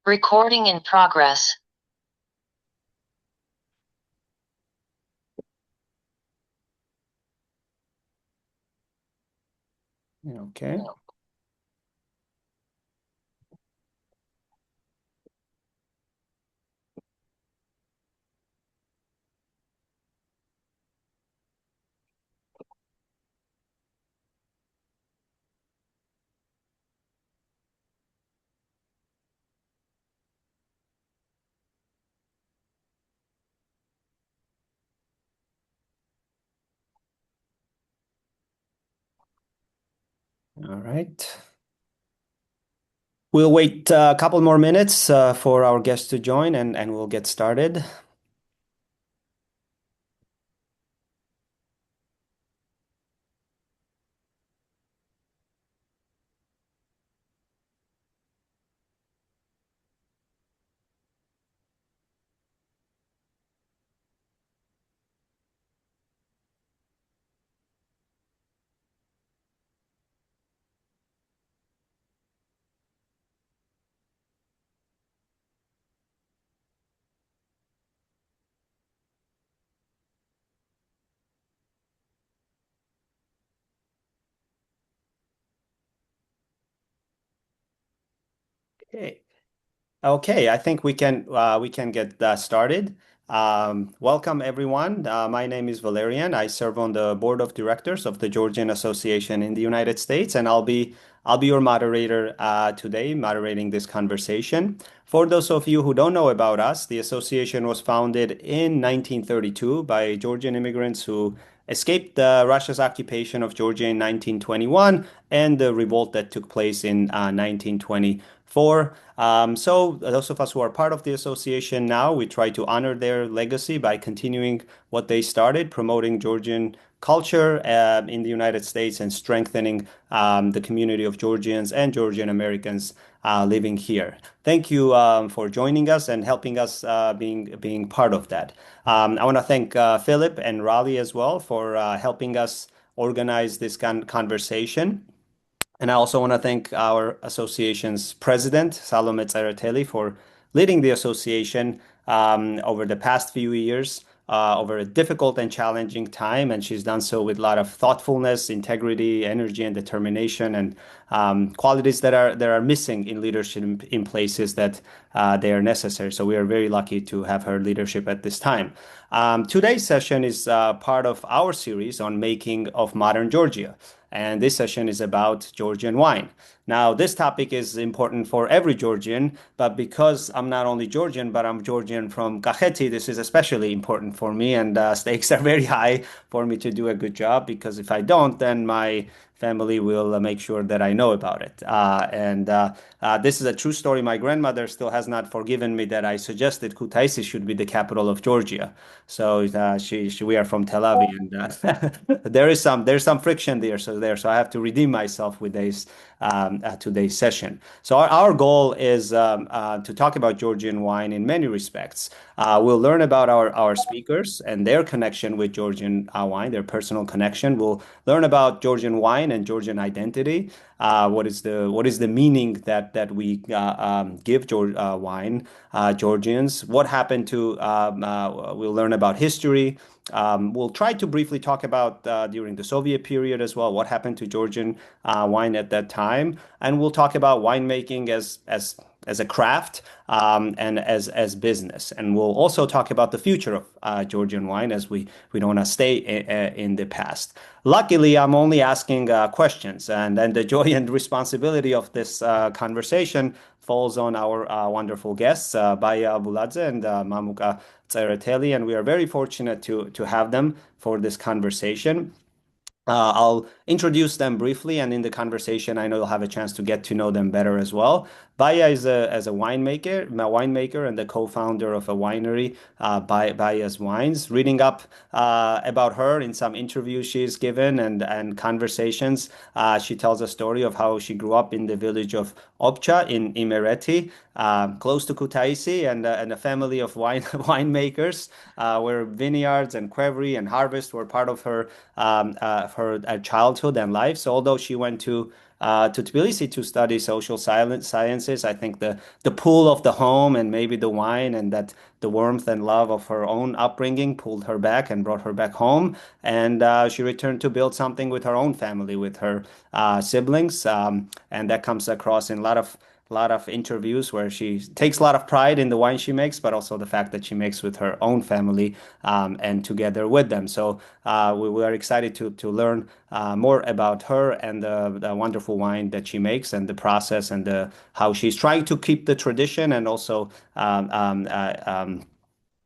Recording in progress. Okay. All right. We'll wait a couple more minutes for our guests to join and we'll get started. Okay. Okay, I think we can get started. Welcome everyone. My name is Valerian. I serve on the board of directors of the Georgian Association in the United States, and I'll be your moderator today, moderating this conversation. For those of you who don't know about us, the association was founded in 1932 by Georgian immigrants who escaped Russia's occupation of Georgia in 1921 and the revolt that took place in 1924. So those of us who are part of the association now, we try to honor their legacy by continuing what they started, promoting Georgian culture in the United States and strengthening the community of Georgians and Georgian Americans living here. Thank you for joining us and helping us being part of that. I want to thank Philip and Raleigh as well for helping us organize this conversation. And I also want to thank our association's president, Salome Tsereteli, for leading the association over the past few years, over a difficult and challenging time. And she's done so with a lot of thoughtfulness, integrity, energy, and determination, and qualities that are missing in leadership in places that they are necessary. So we are very lucky to have her leadership at this time. Today's session is part of our series on making of modern Georgia. And this session is about Georgian wine. Now, this topic is important for every Georgian, but because I'm not only Georgian, but I'm Georgian from Kakheti, this is especially important for me, and stakes are very high for me to do a good job, because if I don't, then my family will make sure that I know about it. And this is a true story. My grandmother still has not forgiven me that I suggested Kutaisi should be the capital of Georgia. So we are from Tel Aviv, and there's some friction there. So I have to redeem myself with today's session. So our goal is to talk about Georgian wine in many respects. We'll learn about our speakers and their connection with Georgian wine, their personal connection. We'll learn about Georgian wine and Georgian identity. What is the meaning that we give wine, Georgians? What happened to? We'll learn about history. We'll try to briefly talk about during the Soviet period as well, what happened to Georgian wine at that time, and we'll talk about winemaking as a craft and as business, and we'll also talk about the future of Georgian wine, as we don't want to stay in the past. Luckily, I'm only asking questions, and then the joy and responsibility of this conversation falls on our wonderful guests, Baia and Mamuka Tsereteli, and we are very fortunate to have them for this conversation. I'll introduce them briefly, and in the conversation, I know you'll have a chance to get to know them better as well. Baia is a winemaker and the co-founder of a winery, Baia's Wines. Reading up about her in some interviews she's given and conversations, she tells a story of how she grew up in the village of Opcha in Imereti, close to Kutaisi, and a family of winemakers, where vineyards and qvevri and harvest were part of her childhood and life. So although she went to to Tbilisi to study social sciences. I think the pull of the home and maybe the wine and that the warmth and love of her own upbringing pulled her back and brought her back home. And she returned to build something with her own family, with her siblings. And that comes across in a lot of interviews where she takes a lot of pride in the wine she makes, but also the fact that she makes with her own family and together with them. So we were excited to learn more about her and the wonderful wine that she makes and the process and how she's trying to keep the tradition and also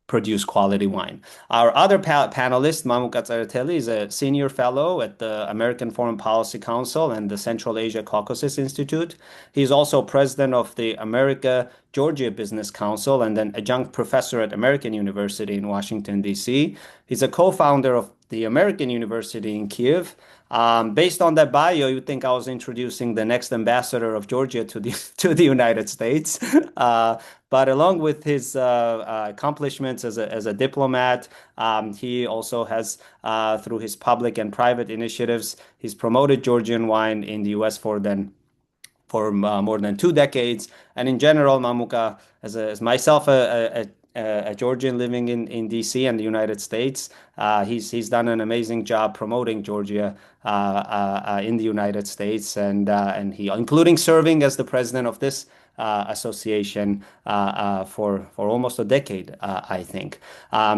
produce quality wine. Our other panelist, Mahmoud Katsarateli, is a senior fellow at the American Foreign Policy Council and the Central Asia Caucasus Institute. He's also president of the America Georgia Business Council and an adjunct professor at American University in Washington, D.C. He's a co-founder of the American University in Kiev. Based on that bio, you think I was introducing the next ambassador of Georgia to the to the United States. But along with his accomplishments as a diplomat, he also has, through his public and private initiatives, he's promoted Georgian wine in the U.S. for more than 2 decades. And in general, Mamuka, as myself, a Georgian living in DC and the United States, he's done an amazing job promoting Georgia in the United States, and he, including serving as the president of this association for almost a decade, I think.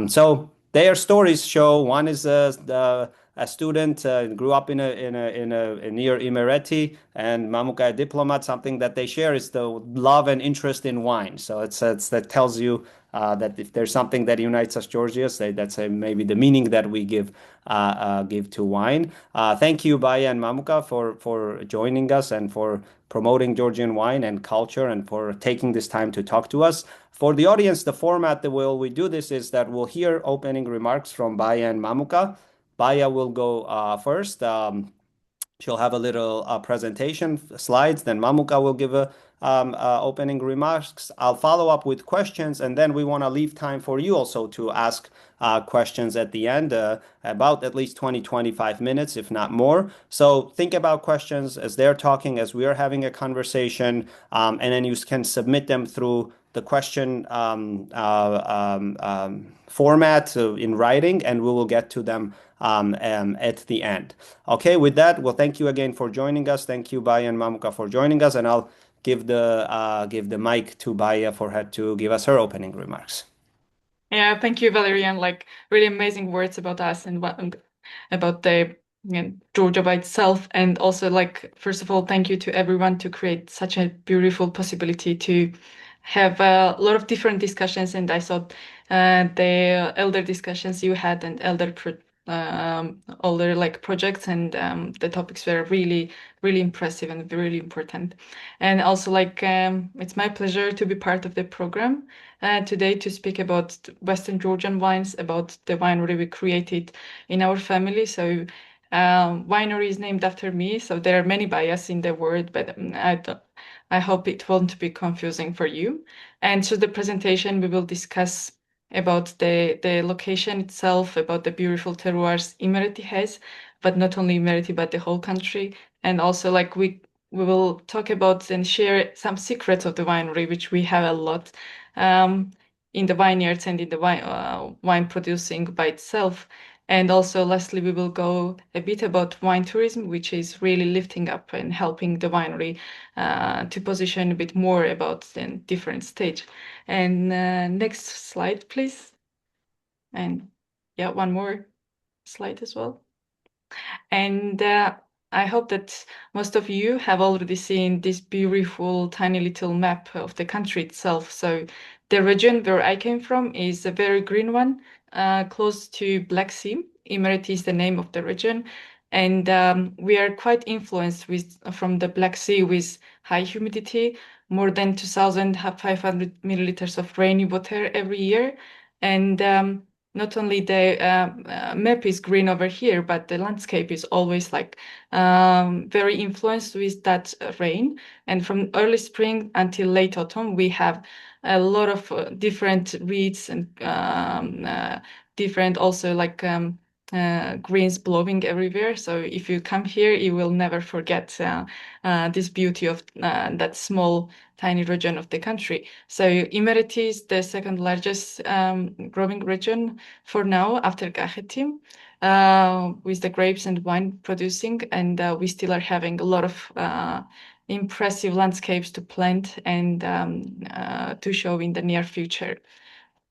So their stories show one is a student, grew up in near Imereti, and Mamuka a diplomat. Something that they share is the love and interest in wine. So it's that tells you that if there's something that unites us Georgians, that's maybe the meaning that we give to wine. Thank you, Baia and Mamuka, for joining us and for promoting Georgian wine and culture and for taking this time to talk to us. For the audience, the format that we do this is that we'll hear opening remarks from Baia and Mamuka. Baia will go first. She'll have a little presentation slides. Then Mamuka will give a opening remarks. I'll follow up with questions, and then we want to leave time for you also to ask questions at the end, about at least 20-25 minutes, if not more. So think about questions as they're talking, as we are having a conversation, and then you can submit them through the question format in writing, and we will get to them at the end. Okay, with that, well, thank you again for joining us. Thank you, Baia and Mamuka, for joining us, and I'll give the mic to Baia for her to give us her opening remarks. Yeah, thank you, Valerian. Like really amazing words about us and about the Georgia by itself, and also like first of all, thank you to everyone to create such a beautiful possibility to have a lot of different discussions. And I thought the elder discussions you had and older like projects and the topics were really really impressive and really important. And also like it's my pleasure to be part of the program today to speak about Western Georgian wines, about the winery we created in our family. So winery is named after me, so there are many bias in the word, but I hope it won't be confusing for you. And so the presentation we will discuss about the location itself, about the beautiful terroirs Imereti has, but not only Imereti, but the whole country. And also like we will talk about and share some secrets of the winery, which we have a lot in the vineyards and in the wine producing by itself. And also, lastly, we will go a bit about wine tourism, which is really lifting up and helping the winery to position a bit more about the different stage. And next slide, please. And yeah, one more slide as well. And I hope that most of you have already seen this beautiful tiny little map of the country itself. So the region where I came from is a very green one, close to Black Sea. Imereti is the name of the region. And we are quite influenced from the Black Sea with high humidity, more than 2,500 milliliters of rainy water every year. And not only the map is green over here, but the landscape is always like very influenced with that rain. And from early spring until late autumn, we have a lot of different reeds and different also like greens blowing everywhere. So if you come here, you will never forget this beauty of that small, tiny region of the country. So Imereti is the second largest growing region for now after Kajetim, with the grapes and wine producing, and we still are having a lot of impressive landscapes to plant and to show in the near future.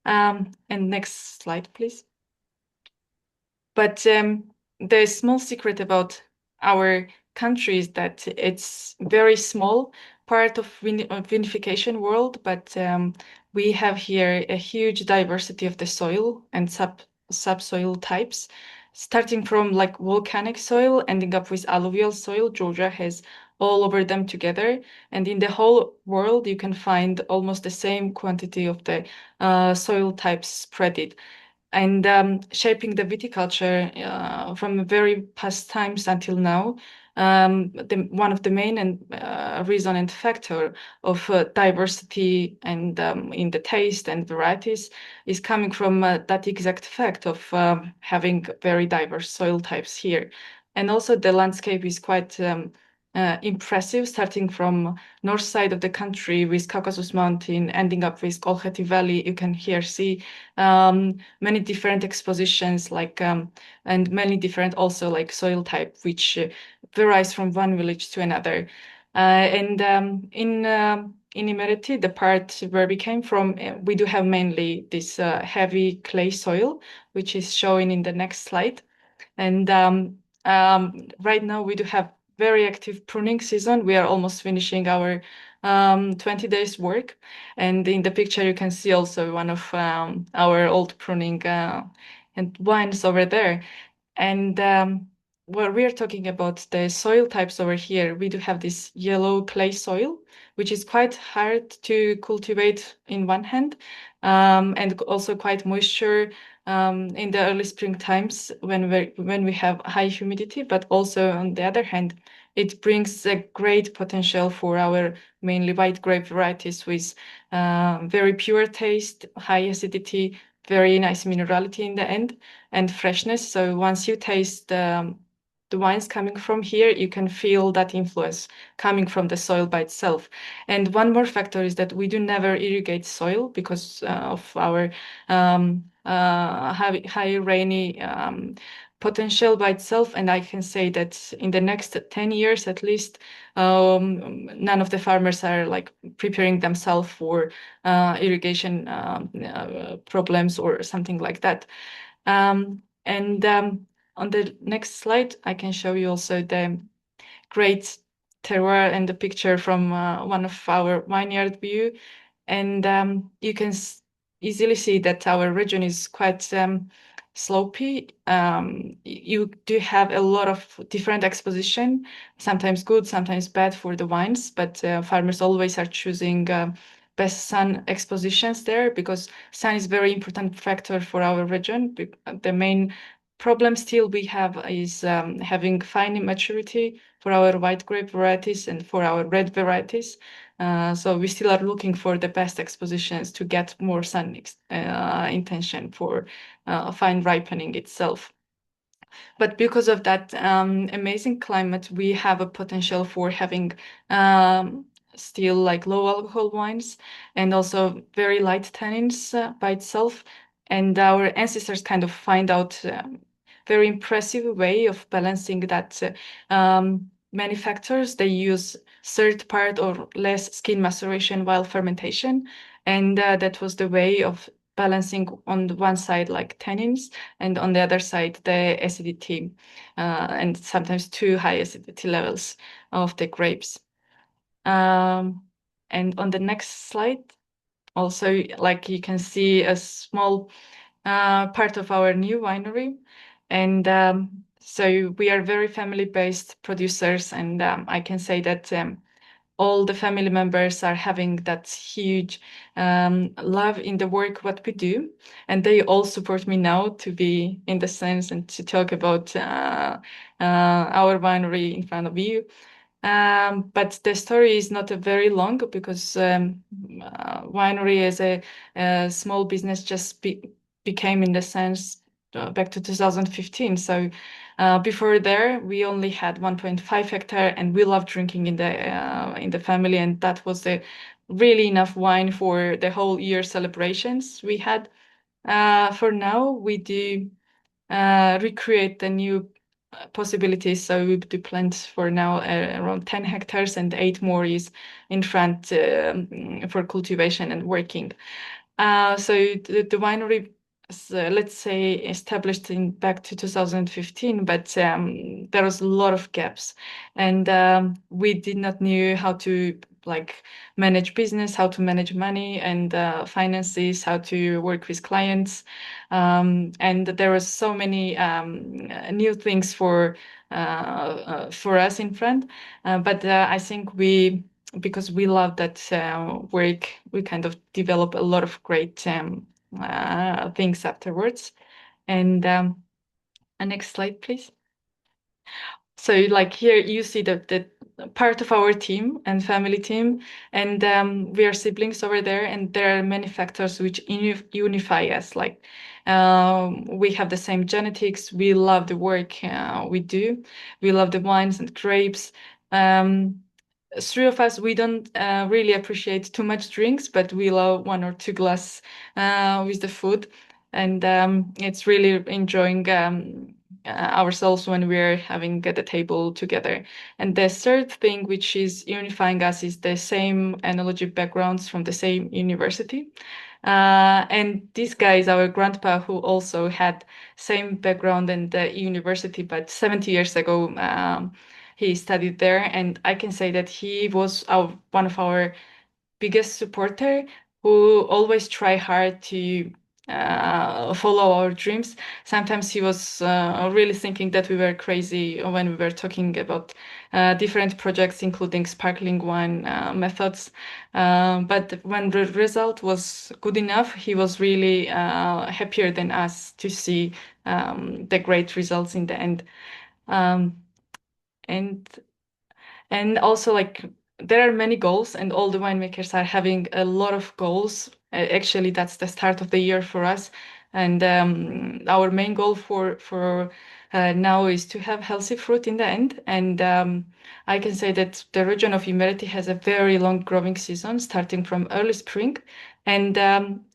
And next slide, please. But the small secret about our country is that it's very small part of vinification world, but we have here a huge diversity of the soil and subsoil types, starting from like volcanic soil, ending up with alluvial soil. Georgia has all over them together, and in the whole world you can find almost the same quantity of the soil types spreaded, and shaping the viticulture from very past times until now. One of the main and reason and factor of diversity and in the taste and varieties is coming from that exact fact of having very diverse soil types here. And also the landscape is quite impressive, starting from north side of the country with Caucasus Mountain, ending up with Kolkheti Valley. You can here see many different expositions, like and many different also like soil type, which varies from one village to another. And in Imereti, the part where we came from, we do have mainly this heavy clay soil, which is shown in the next slide. And right now we do have very active pruning season. We are almost finishing our 20 days work. And in the picture, you can see also one of our old pruning and vines over there. And where we are talking about the soil types over here, we do have this yellow clay soil, which is quite hard to cultivate in one hand, and also quite moisture in the early spring times when we have high humidity. But also on the other hand, it brings a great potential for our mainly white grape varieties with very pure taste, high acidity, very nice minerality in the end, and freshness. So once you taste the wines coming from here, you can feel that influence coming from the soil by itself. And one more factor is that we do never irrigate soil because of our high rainy potential by itself. And I can say that in the next 10 years at least, none of the farmers are like preparing themselves for irrigation problems or something like that. And on the next slide, I can show you also the great terroir and the picture from one of our vineyard view. And you can easily see that our region is quite slopey. You do have a lot of different exposition, sometimes good, sometimes bad for the wines, but farmers always are choosing best sun expositions there because sun is very important factor for our region. The main problem still we have is having fine maturity for our white grape varieties and for our red varieties. So we still are looking for the best expositions to get more sun intention for fine ripening itself. But because of that amazing climate, we have a potential for having still like low alcohol wines and also very light tannins by itself. And our ancestors kind of find out very impressive way of balancing that many factors. They use third part or less skin maceration while fermentation. And that was the way of balancing on the one side like tannins and on the other side the acidity and sometimes too high acidity levels of the grapes. And on the next slide, also like you can see a small part of our new winery. And so we are very family-based producers, and I can say that all the family members are having that huge love in the work what we do, and they all support me now to be in the sense and to talk about our winery in front of you. But the story is not very long because winery as a small business just became in the sense back to 2015. So before there, we only had 1.5 hectare, and we loved drinking in the family, and that was the really enough wine for the whole year celebrations we had. For now, we do recreate the new possibilities. So we do plants for now around 10 hectares, and 8 more is in front for cultivation and working. So the winery is, let's say, established in back to 2015, but there was a lot of gaps, and we did not knew how to like manage business, how to manage money and finances, how to work with clients, and there was so many new things for us in front, but I think we because we love that work, we kind of develop a lot of great things afterwards. And next slide, please. So like here you see the part of our team and family team, and we are siblings over there, and there are many factors which unify us. Like we have the same genetics, we love the work we do, we love the wines and grapes. Three of us, we don't really appreciate too much drinks, but we love 1 or 2 glass with the food, and it's really enjoying ourselves when we're having at the table together. And the third thing which is unifying us is the same analogy backgrounds from the same university. And this guy is our grandpa who also had same background in the university, but 70 years ago he studied there, and I can say that he was one of our biggest supporter who always try hard to follow our dreams. Sometimes he was really thinking that we were crazy when we were talking about different projects, including sparkling wine methods. But when the result was good enough, he was really happier than us to see the great results in the end. Um, and also like there are many goals, and all the winemakers are having a lot of goals. Actually, that's the start of the year for us, and our main goal for now is to have healthy fruit in the end. And I can say that the region of Imereti has a very long growing season, starting from early spring and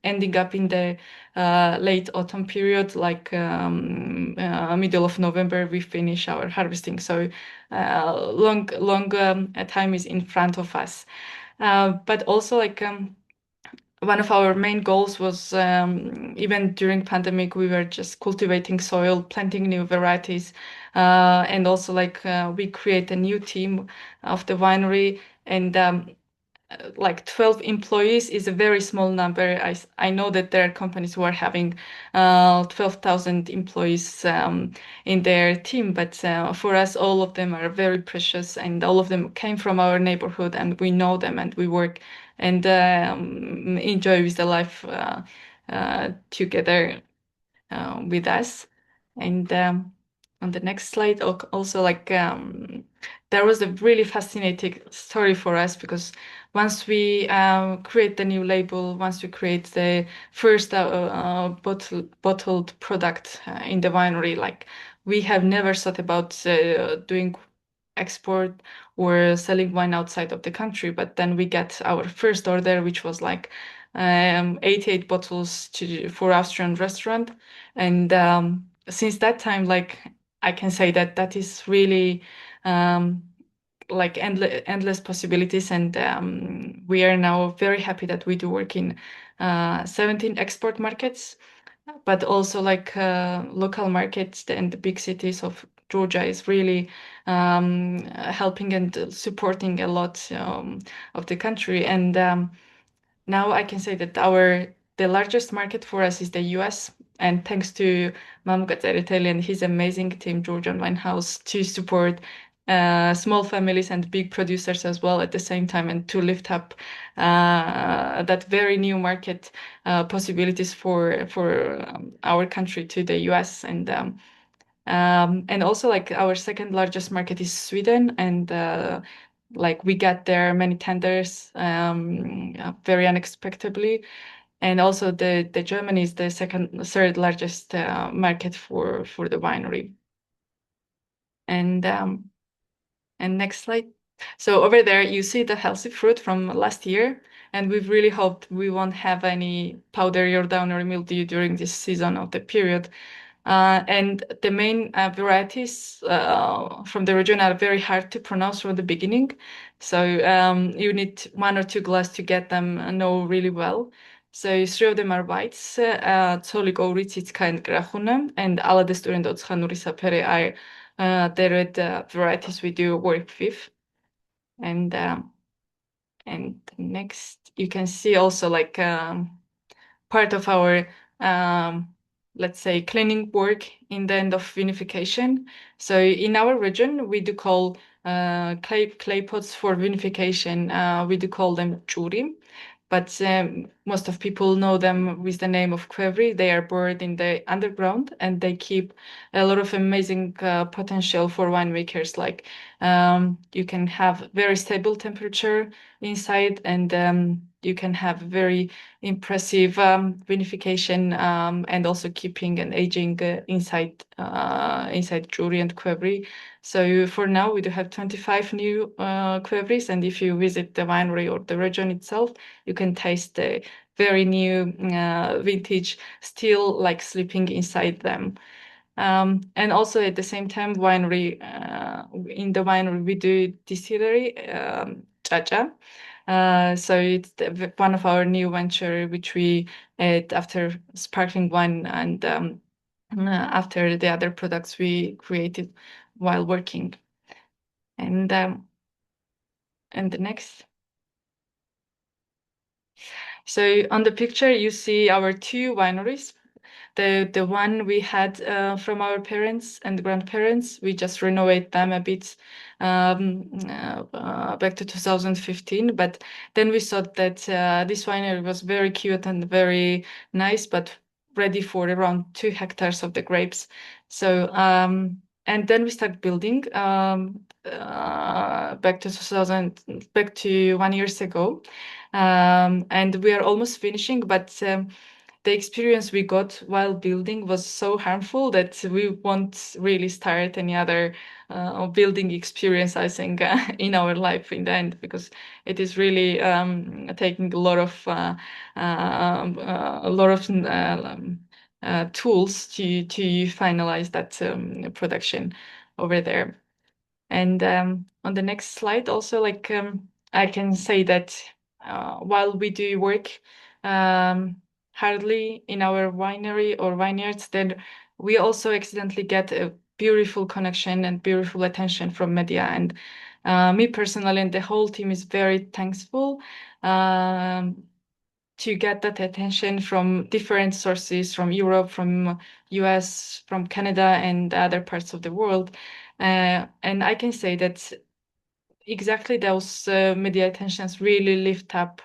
ending up in the late autumn period, like middle of November, we finish our harvesting. So long time is in front of us. But also like one of our main goals was even during pandemic, we were just cultivating soil, planting new varieties, and also like we create a new team of the winery, and like 12 employees is a very small number. I know that there are companies who are having 12,000 employees in their team, but for us, all of them are very precious, and all of them came from our neighborhood, and we know them, and we work and enjoy with the life together with us. And on the next slide, also like there was a really fascinating story for us, because once we create the new label, once we create the first bottled product in the winery, like we have never thought about doing export or selling wine outside of the country. But then we get our first order, which was like 88 bottles for Austrian restaurant. And since that time, like I can say that that is really like endless possibilities. And we are now very happy that we do work in 17 export markets, but also like local markets and the big cities of Georgia is really helping and supporting a lot of the country. And now I can say that the largest market for us is the US. And thanks to Mamu Gatsariteli and his amazing team, Georgian Winehouse, to support small families and big producers as well at the same time, and to lift up that very new market possibilities for our country to the US. And also like our second largest market is Sweden, and like we got there many tenders very unexpectedly, And also the Germany is the third largest market for the winery. And next slide. So over there, you see the healthy fruit from last year, and we've really hoped we won't have any powdery or downery mildew during this season of the period. And the main varieties from the region are very hard to pronounce from the beginning. So you need 1 or 2 glasses to get them know really well. So 3 of them are whites, Zoliko, Ritsitska, and Grahuna, and alla the student Otshanuri Sapere are the red varieties we do work with. And next, you can see also like part of our let's say cleaning work in the end of vinification. So in our region, we do call clay pots for vinification. We do call them churi, but most of people know them with the name of quevri. They are buried in the underground, and they keep a lot of amazing potential for winemakers. Like you can have very stable temperature inside, and you can have very impressive vinification, and also keeping and aging inside Juri and Quevri. So for now, we do have 25 new Quevris, and if you visit the winery or the region itself, you can taste the very new vintage still like sleeping inside them. And also at the same time, in the winery we do distillery, Chacha. So it's one of our new venture which we add after sparkling wine and after the other products we created while working. And the next. So on the picture you see our 2 wineries. The one we had from our parents and grandparents, we just renovate them a bit back to 2015. But then we thought that this winery was very cute and very nice, but ready for around 2 hectares of the grapes. So and then we started building back to 1 year ago, and we are almost finishing, but the experience we got while building was so harmful that we won't really start any other building experience, I think, in our life in the end, because it is really taking a lot of tools to finalize that production over there. And on the next slide, also, like I can say that while we do work hardly in our winery or vineyards, then we also accidentally get a beautiful connection and beautiful attention from media. And me personally and the whole team is very thankful to get that attention from different sources, from Europe, from US, from Canada, and other parts of the world. And I can say that exactly those media attentions really lift up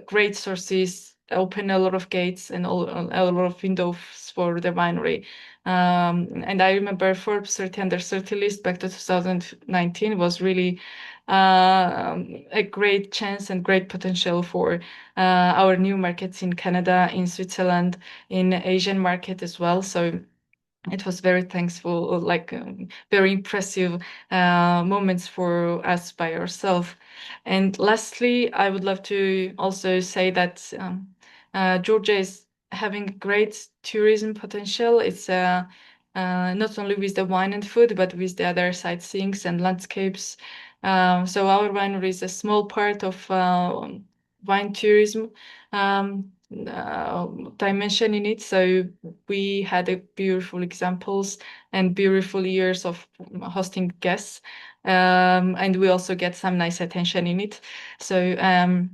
great sources, open a lot of gates and a lot of windows for the winery. And I remember Forbes 30 under 30 list back to 2019 was really a great chance and great potential for our new markets in Canada, in Switzerland, in Asian market as well. So it was very thankful, like very impressive moments for us by ourselves. And lastly, I would love to also say that Georgia is having great tourism potential. It's not only with the wine and food, but with the other sightseeings and landscapes. So our winery is a small part of wine tourism dimension in it. So we had a beautiful examples and beautiful years of hosting guests. And we also get some nice attention in it. So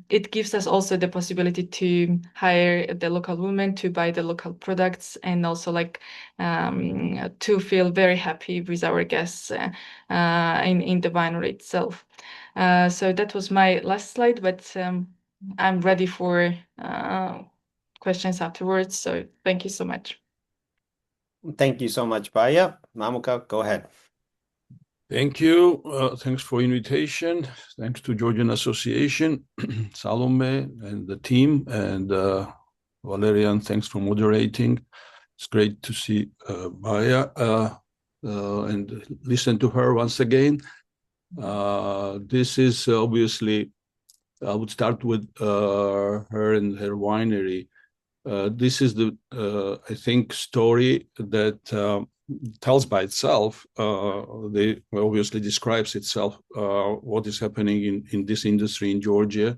it gives us also the possibility to hire the local women to buy the local products, and also like to feel very happy with our guests in the winery itself. So that was my last slide, but I'm ready for questions afterwards. So thank you so much. Thank you so much, Baia. Mamuka, go ahead. Thank you. Thanks for invitation. Thanks to Georgian Association, Salome and the team, and Valerian, thanks for moderating. It's great to see Baia and listen to her once again. This is obviously, I would start with her and her winery. This is the, I think, story that tells by itself. They obviously describes itself what is happening in this industry in Georgia,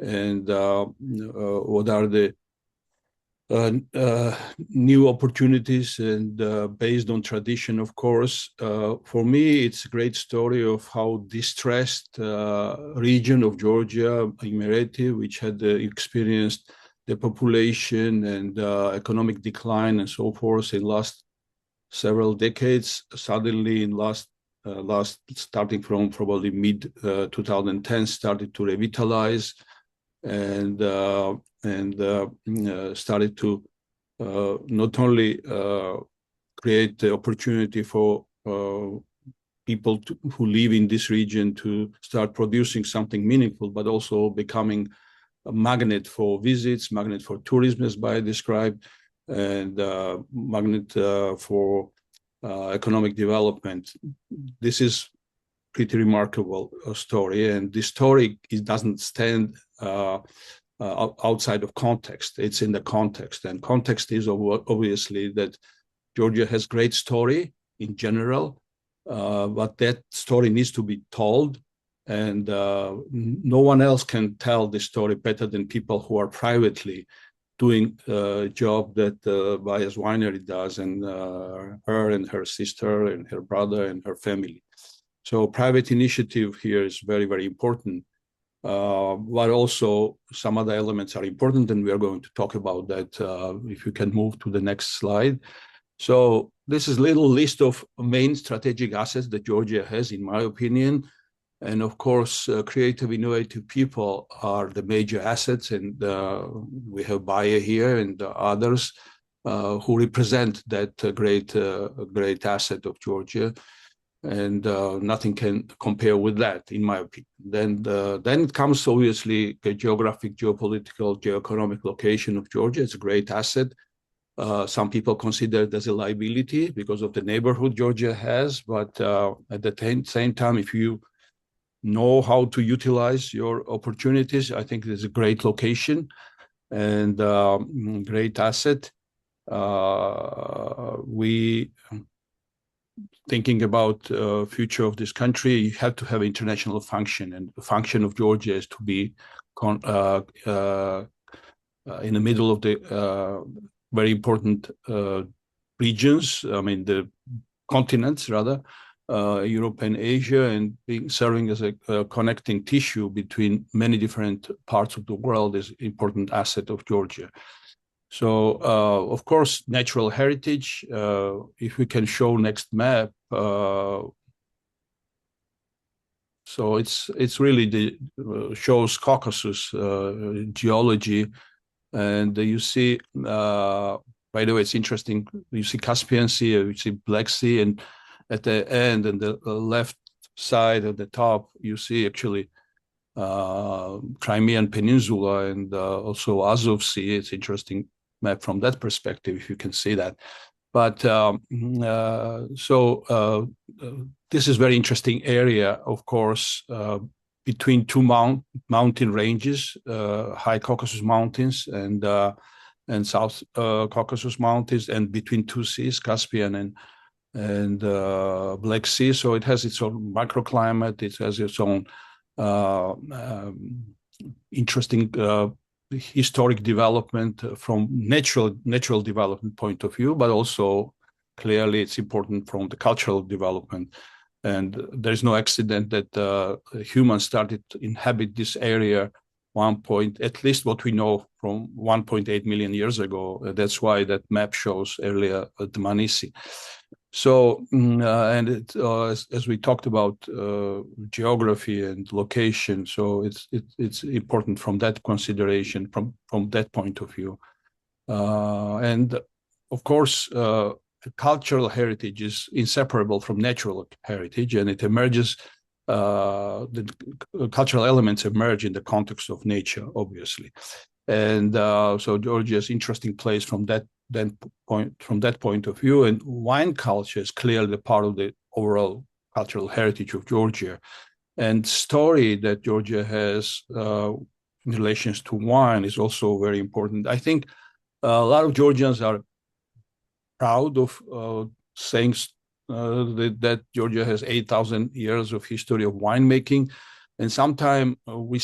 and what are the new opportunities, and based on tradition, of course. For me, it's a great story of how distressed region of Georgia, Imereti, which had experienced the population and economic decline and so forth in last several decades, suddenly in last starting from probably mid 2010 started to revitalize, and started to not only create the opportunity for people who live in this region to start producing something meaningful, but also becoming a magnet for visits, magnet for tourism, as Baia described, and magnet for economic development. This is pretty remarkable story, and this story, it doesn't stand outside of context. It's in the context, and context is obviously that Georgia has great story in general, but that story needs to be told, and no one else can tell the story better than people who are privately doing a job that Baia's winery does, and her and her sister and her brother and her family. So private initiative here is very, very important. But also some other elements are important, and we are going to talk about that. If you can move to the next slide. So this is a little list of main strategic assets that Georgia has, in my opinion. And of course, creative, innovative people are the major assets, and we have Baia here and others who represent that great asset of Georgia, and nothing can compare with that, in my opinion. Then it comes obviously the geographic, geopolitical, geoeconomic location of Georgia. It's a great asset. Some people consider it as a liability because of the neighborhood Georgia has, but at the same time, if you know how to utilize your opportunities, I think it's a great location and great asset. We thinking about future of this country, you have to have international function, and the function of Georgia is to be in the middle of the very important regions. I mean, the continents rather. Europe and Asia, and serving as a connecting tissue between many different parts of the world is important asset of Georgia. So, of course, natural heritage. If we can show next map, so it's really the shows Caucasus geology, and you see. By the way, it's interesting. You see Caspian Sea, you see Black Sea, and at the end and the left side at the top, you see actually Crimean Peninsula and also Azov Sea. It's interesting map from that perspective, if you can see that. But this is very interesting area, of course, between two mountain ranges, High Caucasus Mountains and South Caucasus Mountains, and between two seas, Caspian and Black Sea. So it has its own microclimate. It has its own interesting historic development from natural development point of view, but also clearly it's important from the cultural development. And there's no accident that humans started to inhabit this area at least what we know from 1.8 million years ago. That's why that map shows earlier at Manisi. So, and as we talked about geography and location, so it's important from that consideration, from that point of view. And of course, cultural heritage is inseparable from natural heritage, and it emerges. The cultural elements emerge in the context of nature, obviously, and so Georgia is an interesting place from that point of view. And wine culture is clearly part of the overall cultural heritage of Georgia, and story that Georgia has in relations to wine is also very important. I think a lot of Georgians are proud of saying that Georgia has 8,000 years of history of winemaking. And sometimes we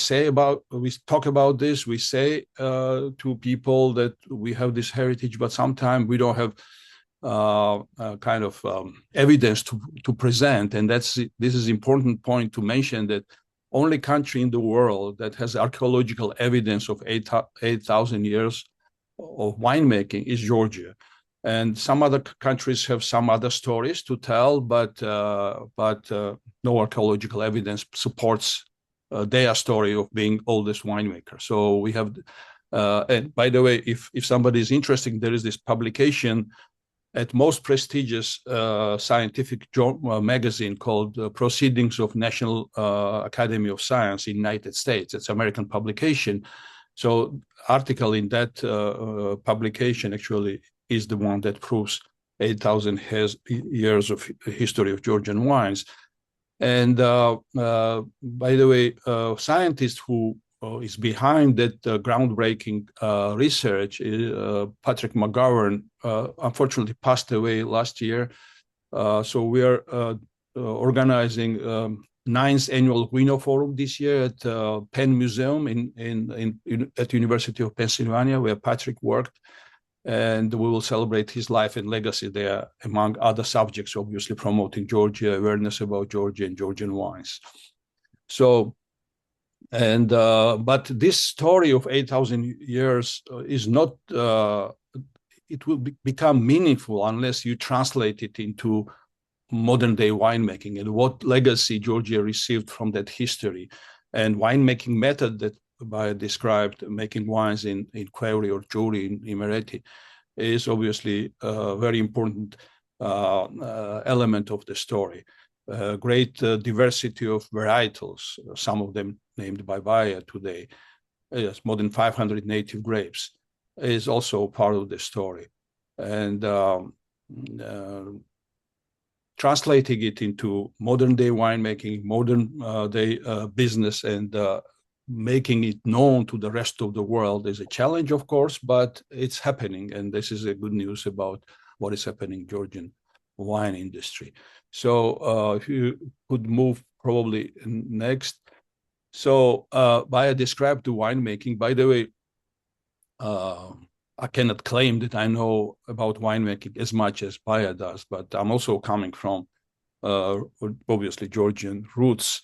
talk about this, we say to people that we have this heritage, but sometimes we don't have kind of evidence to present. And this is an important point to mention, that only country in the world that has archaeological evidence of 8,000 years of winemaking is Georgia. And some other countries have some other stories to tell, but no archaeological evidence supports their story of being oldest winemaker. So we have, and by the way, if somebody is interested, there is this publication at most prestigious scientific magazine called Proceedings of National Academy of Science in United States. It's an American publication. So article in that publication actually is the one that proves 8,000 years of history of Georgian wines. And by the way, scientist who is behind that groundbreaking research, Patrick McGovern, unfortunately passed away last year. So we are organizing 9th annual Wino Forum this year at Penn Museum at the University of Pennsylvania, where Patrick worked. And we will celebrate his life and legacy there, among other subjects, obviously promoting Georgia, awareness about Georgia and Georgian wines. So, and but this story of 8,000 years is not, it will become meaningful unless you translate it into modern day winemaking and what legacy Georgia received from that history. And winemaking method that Baia described, making wines in Query or Juri in Imereti, is obviously a very important element of the story. Great diversity of varietals, some of them named by Baia today, yes, more than 500 native grapes, is also part of the story. And translating it into modern day winemaking, modern day business, and making it known to the rest of the world is a challenge, of course, but it's happening. And this is a good news about what is happening in Georgian wine industry. So if you could move probably next. So Baia described the winemaking. By the way, I cannot claim that I know about winemaking as much as Baia does, but I'm also coming from obviously Georgian roots.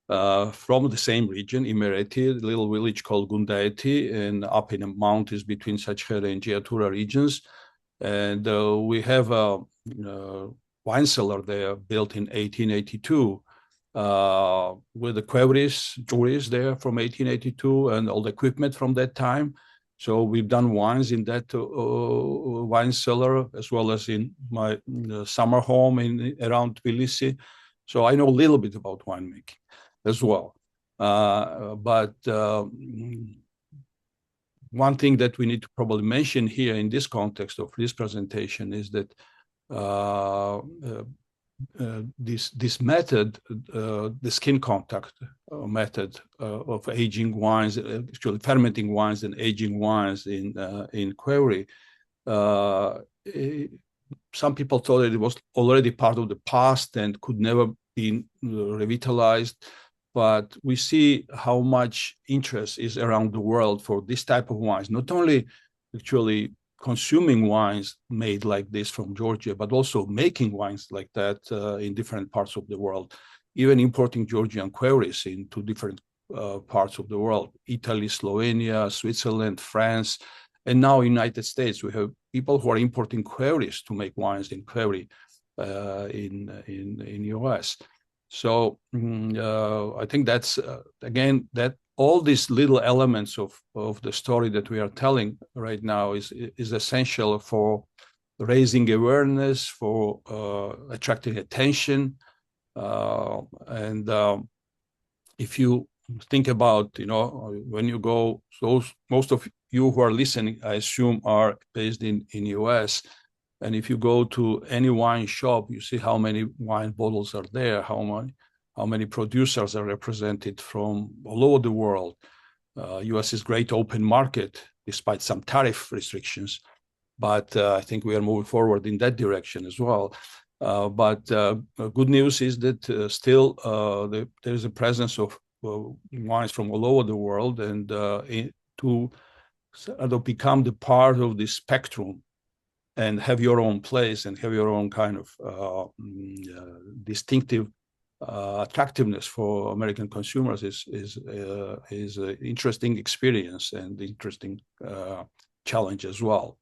From the same region, Imereti, a little village called Gundaeti, and up in the mountains between Sachkhere and Giatura regions. And we have a wine cellar there built in 1882 with the juries there from 1882 and all the equipment from that time. So we've done wines in that wine cellar, as well as in my summer home around Tbilisi. So I know a little bit about winemaking as well. But one thing that we need to probably mention here in this context of this presentation is that this method, the skin contact method of aging wines, actually fermenting wines and aging wines in Query, some people thought that it was already part of the past and could never be revitalized. But we see how much interest is around the world for this type of wines, not only actually consuming wines made like this from Georgia, but also making wines like that in different parts of the world, even importing Georgian queries into different parts of the world, Italy, Slovenia, Switzerland, France, and now United States. We have people who are importing queries to make wines in Query in US. So I think that's, again, that all these little elements of the story that we are telling right now is essential for raising awareness, for attracting attention. And if you think about, when you go, most of you who are listening, I assume, are based in US. And if you go to any wine shop, you see how many wine bottles are there, how many producers are represented from all over the world. US is great open market, despite some tariff restrictions. But I think we are moving forward in that direction as well. But good news is that still there is a presence of wines from all over the world, and to become the part of the spectrum and have your own place and have your own kind of distinctive attractiveness for American consumers is an interesting experience and interesting challenge as well.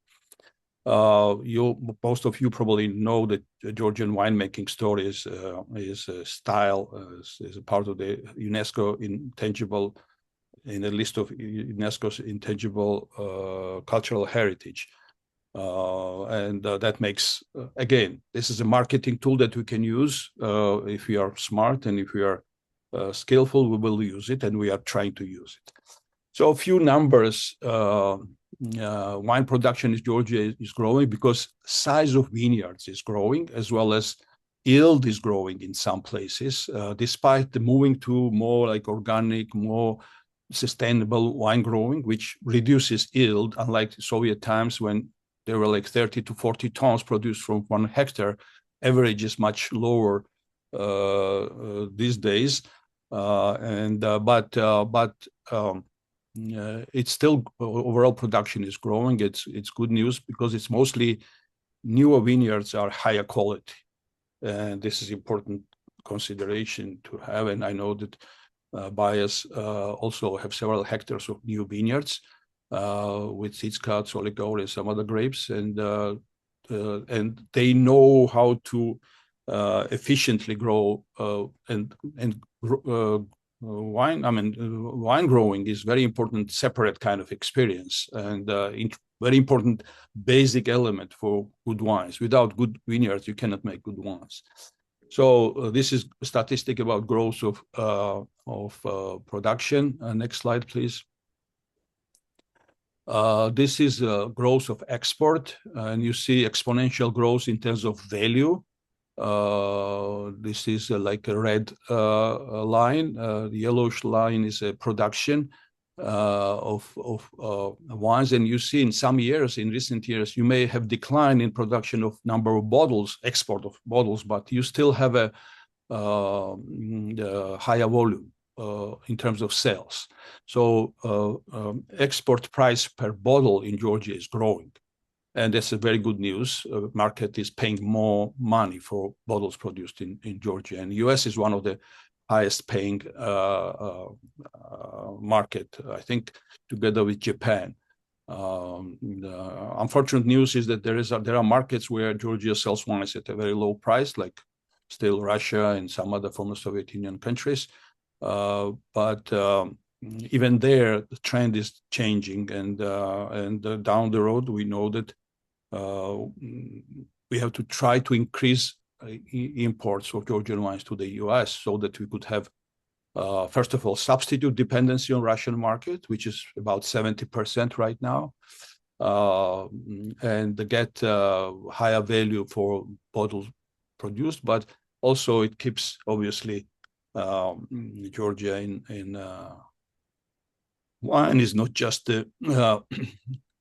Most of you probably know that the Georgian winemaking story is a style, is a part of the UNESCO intangible, in the list of UNESCO's intangible cultural heritage. And that makes, again, this is a marketing tool that we can use. If we are smart and if we are skillful, we will use it, and we are trying to use it. So a few numbers. Wine production in Georgia is growing because size of vineyards is growing, as well as yield is growing in some places, despite the moving to more like organic, more sustainable wine growing, which reduces yield, unlike Soviet times when there were like 30 to 40 tons produced from 1 hectare. Average is much lower these days, it's still, overall production is growing. It's good news because it's mostly newer vineyards are higher quality, and this is important consideration to have. And I know that Baia's also have several hectares of new vineyards with Sitska, Soligor, and some other grapes, and they know how to efficiently grow wine. I mean, wine growing is very important, separate kind of experience, and very important basic element for good wines. Without good vineyards, you cannot make good wines. So this is a statistic about growth of production. Next slide, please. This is growth of export, and you see exponential growth in terms of value. This is like a red line. The yellowish line is a production of wines, and you see in some years, in recent years, you may have decline in production of number of bottles, export of bottles, but you still have a higher volume in terms of sales. So export price per bottle in Georgia is growing. And that's a very good news. Market is paying more money for bottles produced in Georgia. And the US is one of the highest paying market, I think, together with Japan. The unfortunate news is that there are markets where Georgia sells wines at a very low price, like still Russia and some other former Soviet Union countries. But even there, the trend is changing, and down the road, we know that we have to try to increase imports of Georgian wines to the US so that we could have, first of all, substitute dependency on Russian market, which is about 70% right now, and get higher value for bottles produced. But also it keeps, obviously, Georgia in wine is not just the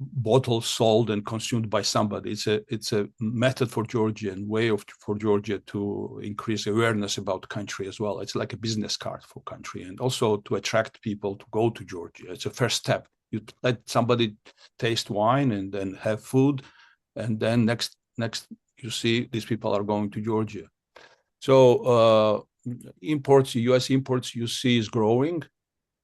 bottle sold and consumed by somebody. It's a method for Georgia and way for Georgia to increase awareness about the country as well. It's like a business card for country, and also to attract people to go to Georgia. It's a first step. You let somebody taste wine and then have food, and then next you see these people are going to Georgia. So imports, US imports, you see is growing.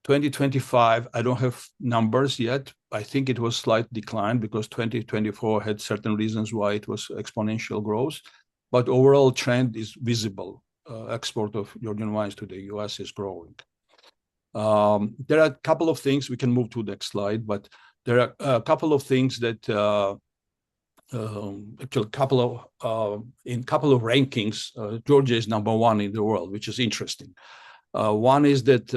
2025, I don't have numbers yet. I think it was slight decline because 2024 had certain reasons why it was exponential growth. But overall trend is visible. Export of Georgian wines to the US is growing. There are a couple of things, we can move to the next slide, but there are a couple of things that actually couple of rankings, Georgia is #1 in the world, which is interesting. One is that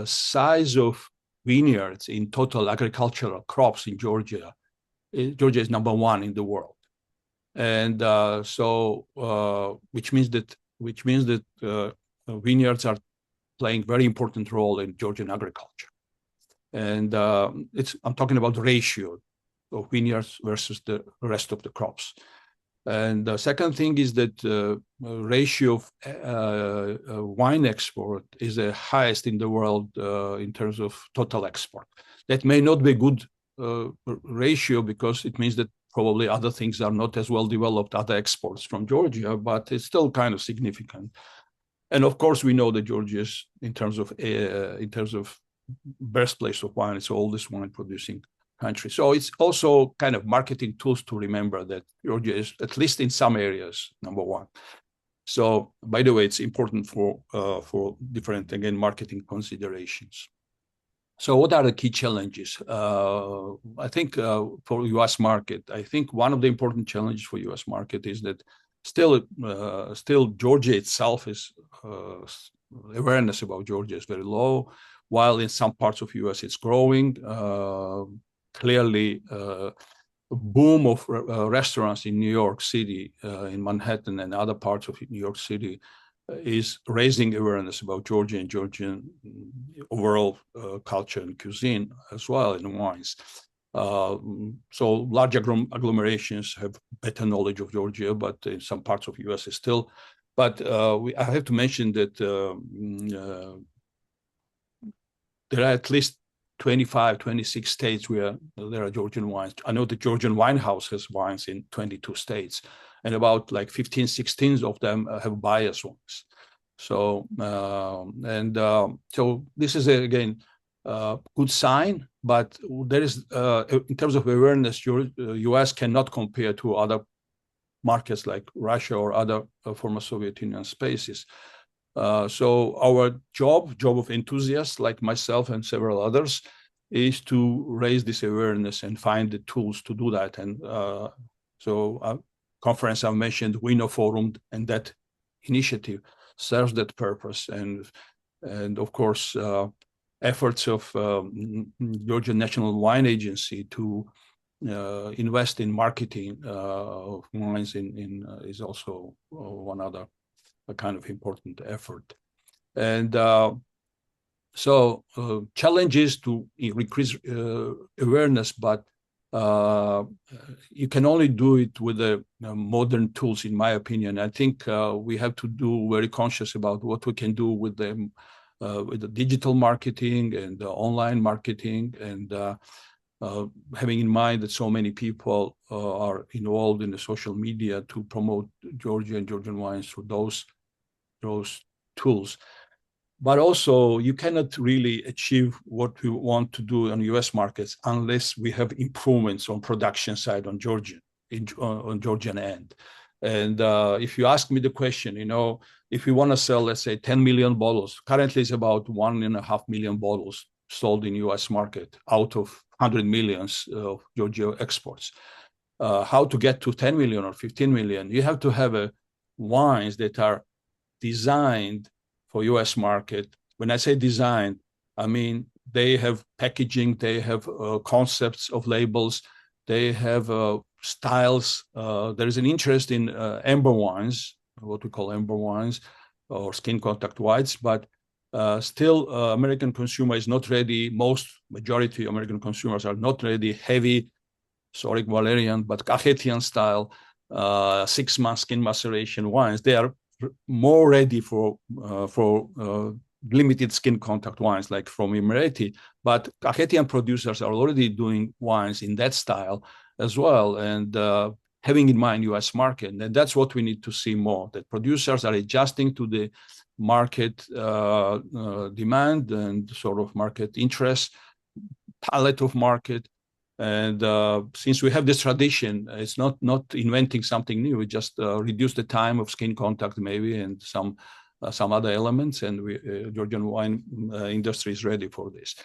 size of vineyards in total agricultural crops in Georgia. Georgia is #1 in the world, and which means that vineyards are playing very important role in Georgian agriculture. And I'm talking about the ratio of vineyards versus the rest of the crops. And the second thing is that ratio of wine export is the highest in the world in terms of total export. That may not be a good ratio because it means that probably other things are not as well developed, other exports from Georgia, but it's still kind of significant. And of course, we know that Georgia is, in terms of birthplace of wine, it's the oldest wine producing country. So it's also kind of marketing tools to remember that Georgia is, at least in some areas, #1. So, by the way, it's important for different, again, marketing considerations. So what are the key challenges? I think for U.S. market, I think one of the important challenges for U.S. market is that still Georgia itself is awareness about Georgia is very low, while in some parts of U.S. it's growing. Clearly, boom of restaurants in New York City, in Manhattan and other parts of New York City is raising awareness about Georgia and Georgian overall culture and cuisine as well in wines. So large agglomerations have better knowledge of Georgia, but in some parts of U.S. is still. But I have to mention that there are at least 25, 26 states where there are Georgian wines. I know the Georgian Wine House has wines in 22 states, and about like 15, 16 of them have Baia wines. So, so this is, again, good sign, but there is, in terms of awareness, U.S. cannot compare to other markets like Russia or other former Soviet Union spaces. So our job of enthusiasts like myself and several others is to raise this awareness and find the tools to do that. And so conference I mentioned, Winner Forum, and that initiative serves that purpose. And of course, efforts of Georgian National Wine Agency to invest in marketing of wines is also one other a kind of important effort. And so challenges to increase awareness, but you can only do it with the modern tools, in my opinion. I think we have to do very conscious about what we can do with the digital marketing and the online marketing, and having in mind that so many people are involved in the social media to promote Georgia and Georgian wines through those tools. But also, you cannot really achieve what we want to do on U.S. markets unless we have improvements on production side on Georgian end. And if you ask me the question, if we want to sell, let's say, 10 million bottles, currently it's about 1.5 million bottles sold in U.S. market out of 100 millions of Georgia exports. How to get to 10 million or 15 million? You have to have wines that are designed for U.S. market. When I say designed, I mean they have packaging, they have concepts of labels, they have styles. There is an interest in amber wines, what we call amber wines or skin contact whites, but still American consumer is not ready. Majority American consumers are not ready. Heavy, sorry, Valerian, but Kahetian style 6-month skin maceration wines. They are more ready for limited skin contact wines like from Emirati, but Kahetian producers are already doing wines in that style as well, and having in mind U.S. market. And that's what we need to see more, that producers are adjusting to the market demand and sort of market interest, palette of market. And since we have this tradition, it's not inventing something new. We just reduce the time of skin contact maybe and some other elements, and Georgian wine industry is ready for this.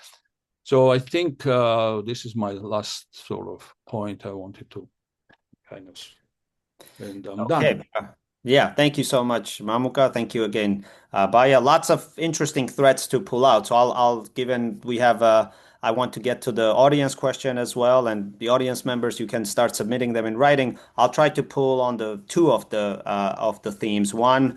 So I think this is my last sort of point I wanted to kind of. And I'm Okay. done. Yeah, thank you so much, Mamuka. Thank you again, Baia. Lots of interesting threads to pull out. So given we have, I want to get to the audience question as well, and the audience members, you can start submitting them in writing. I'll try to pull on the two of the themes. One,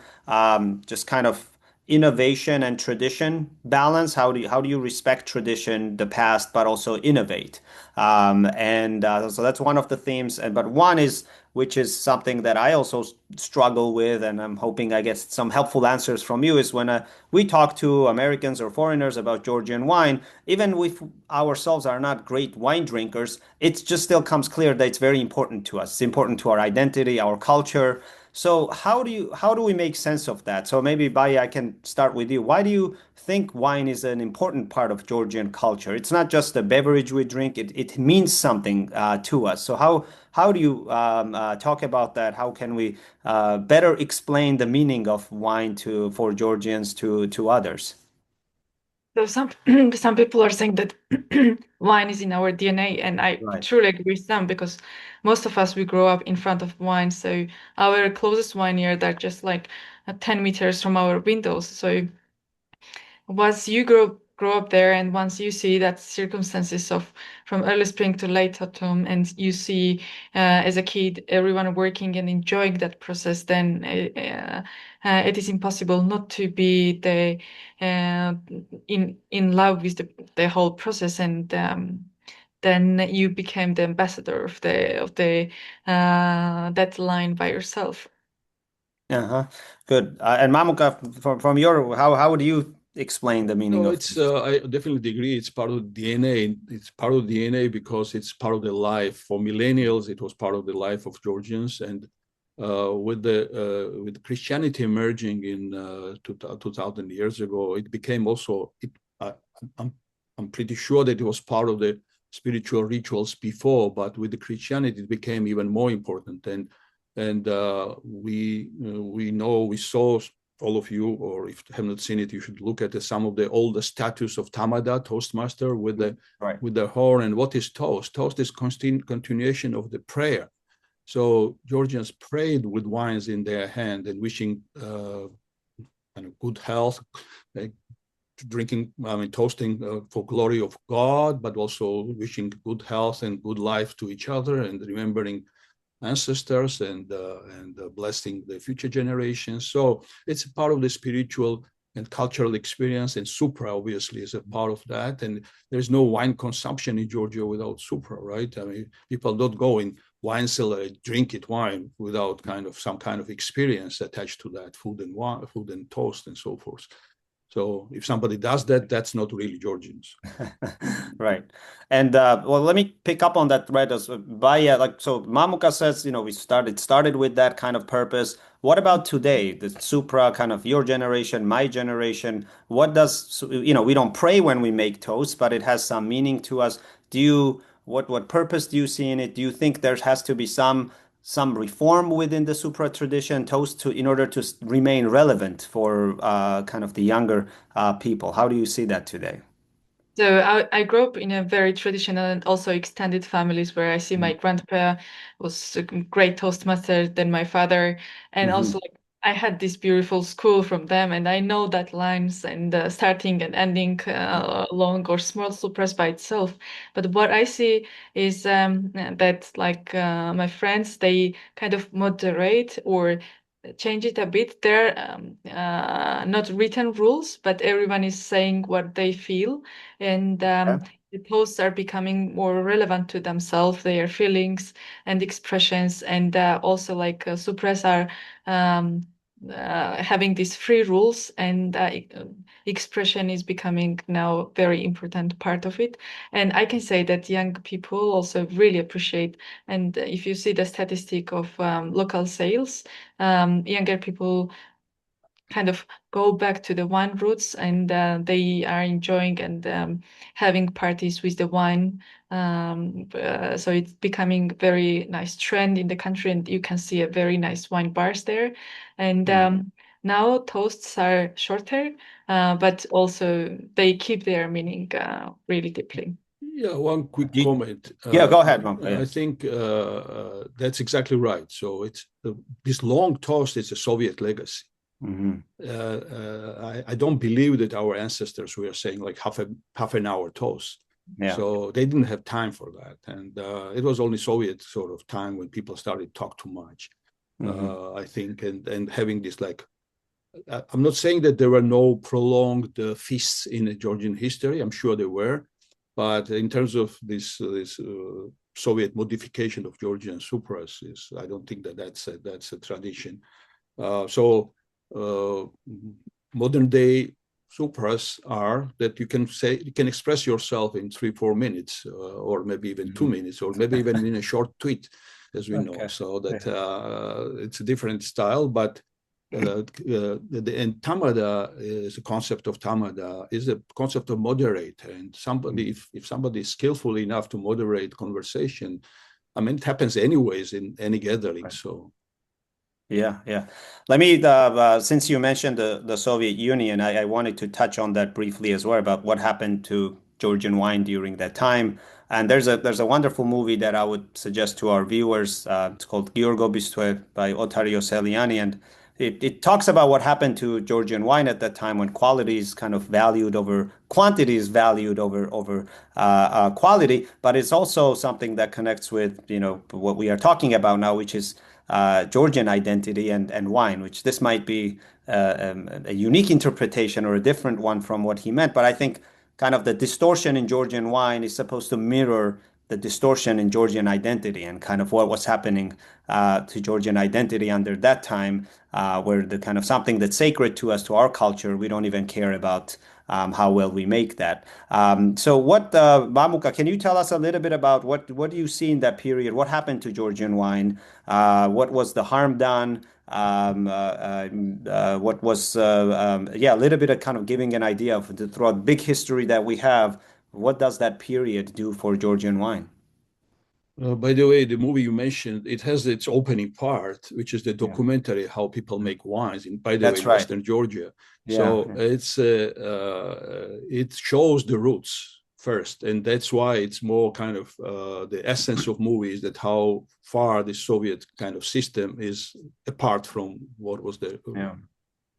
just kind of innovation and tradition balance. How do you respect tradition, the past, but also innovate? And so that's one of the themes. And but one is which is something that I also struggle with, and I'm hoping I get some helpful answers from you, is when we talk to Americans or foreigners about Georgian wine, even if ourselves are not great wine drinkers, it just still comes clear that it's very important to us. It's important to our identity, our culture. So how do we make sense of that? So maybe Baye, I can start with you. Why do you think wine is an important part of Georgian culture? It's not just a beverage we drink; it means something to us. So how do you talk about that? How can we better explain the meaning of wine to for Georgians to others? So some people are saying that wine is in our DNA, and I Right. truly agree with them because most of us we grow up in front of wine. So our closest wine here, they're just like 10 meters from our windows. So once you grow up there, and once you see that circumstances of from early spring to late autumn, and you see as a kid everyone working and enjoying that process, then it is impossible not to be uh, in love with the whole process, and then you became the ambassador of the that line by yourself. Uh-huh. Good. And Mamuka, from your how would you explain the meaning No, of it's this? I definitely agree. It's part of the DNA. It's part of the DNA because it's part of the life. For millennials, it was part of the life of Georgians, and with Christianity emerging in 2000 years ago, it became also. I'm I'm pretty sure that it was part of the spiritual rituals before, but with the Christianity, it became even more important. And we saw all of you, or if you have not seen it, you should look at some of the older statues of Tamada, Toastmaster, Right. with the horn. And what is toast? Toast is continuation of the prayer. So Georgians prayed with wines in their hand and wishing kind of good health, drinking, toasting for glory of God, but also wishing good health and good life to each other, and remembering ancestors and blessing the future generations. So it's a part of the spiritual and cultural experience, and supra obviously is a part of that. And there's no wine consumption in Georgia without supra, right? I mean, people don't go in wine cellar, drink it wine without kind of some kind of experience attached to that, food and wine, food and toast and so forth. So if somebody does that, that's not really Georgians. Right. And well, let me pick up on that thread as Baia, like so Mamuka says, we started with that kind of purpose. What about today? The Supra kind of your generation, my generation. What does we don't pray when we make toast, but it has some meaning to us. What purpose do you see in it? Do you think there has to be some reform within the Supra tradition, toast to in order to remain relevant for kind of the younger people? How do you see that today? So I grew up in a very traditional and also extended families where I see my grandpa was a great Toastmaster, then my father, and Mm-hmm. also like I had this beautiful school from them, and I know that lines and starting and ending long or small suppress by itself. But what I see is that like my friends, they kind of moderate or change it a bit. There not written rules, but everyone is saying what they feel, and the posts are becoming more relevant to themselves, their feelings and expressions, and also like suppress are um, having these free rules, and expression is becoming now very important part of it. And I can say that young people also really appreciate, and if you see the statistic of local sales, younger people kind of go back to the wine roots, and they are enjoying and having parties with the wine. So it's becoming very nice trend in the country, and you can see a very nice wine bars there. And now toasts are shorter, but also they keep their meaning really deeply. Yeah, one quick You- comment. Yeah, go ahead, Mom. I think that's exactly right. So it's this long toast is a Soviet legacy. Mhm. I don't believe that our ancestors were saying like half an hour toast. Yeah. So they didn't have time for that, and it was only Soviet sort of time when people started to talk too much. I think, and having this like, I'm not saying that there were no prolonged feasts in Georgian history. I'm sure there were, but in terms of this Soviet modification of Georgian supras, I don't think that that's a tradition. So modern day supras are that you can express yourself in 3-4 minutes, or maybe even 2 minutes, or maybe even in a short tweet, as we know. So that it's a different style, but and tamada is a concept of tamada is a concept of moderate, and somebody if somebody is skillful enough to moderate conversation, I mean it happens anyways in any gathering. So Yeah. Let me, since you mentioned the Soviet Union, I wanted to touch on that briefly as well about what happened to Georgian wine during that time. And there's a wonderful movie that I would suggest to our viewers. It's called Gheorghe Bistue by Otar Yoseliani, and it talks about what happened to Georgian wine at that time when quality is kind of valued over quantity is valued over quality. But it's also something that connects with what we are talking about now, which is Georgian identity and wine, which this might be a unique interpretation or a different one from what he meant. But I think kind of the distortion in Georgian wine is supposed to mirror the distortion in Georgian identity and kind of what was happening to Georgian identity under that time, where the kind of something that's sacred to us, to our culture, we don't even care about how well we make that. So Mamuka, can you tell us a little bit about what do you see in that period? What happened to Georgian wine? What was the harm done? What was, a little bit of kind of giving an idea of throughout big history that we have, what does that period do for Georgian wine? by the way, the movie you mentioned, it has its opening part, which is the Yeah. documentary how people make wines in, by the That's way, in right. Western Georgia. Yeah. So it shows the roots first, and that's why it's more kind of the essence of movies, that how far the Soviet kind of system is apart from what was the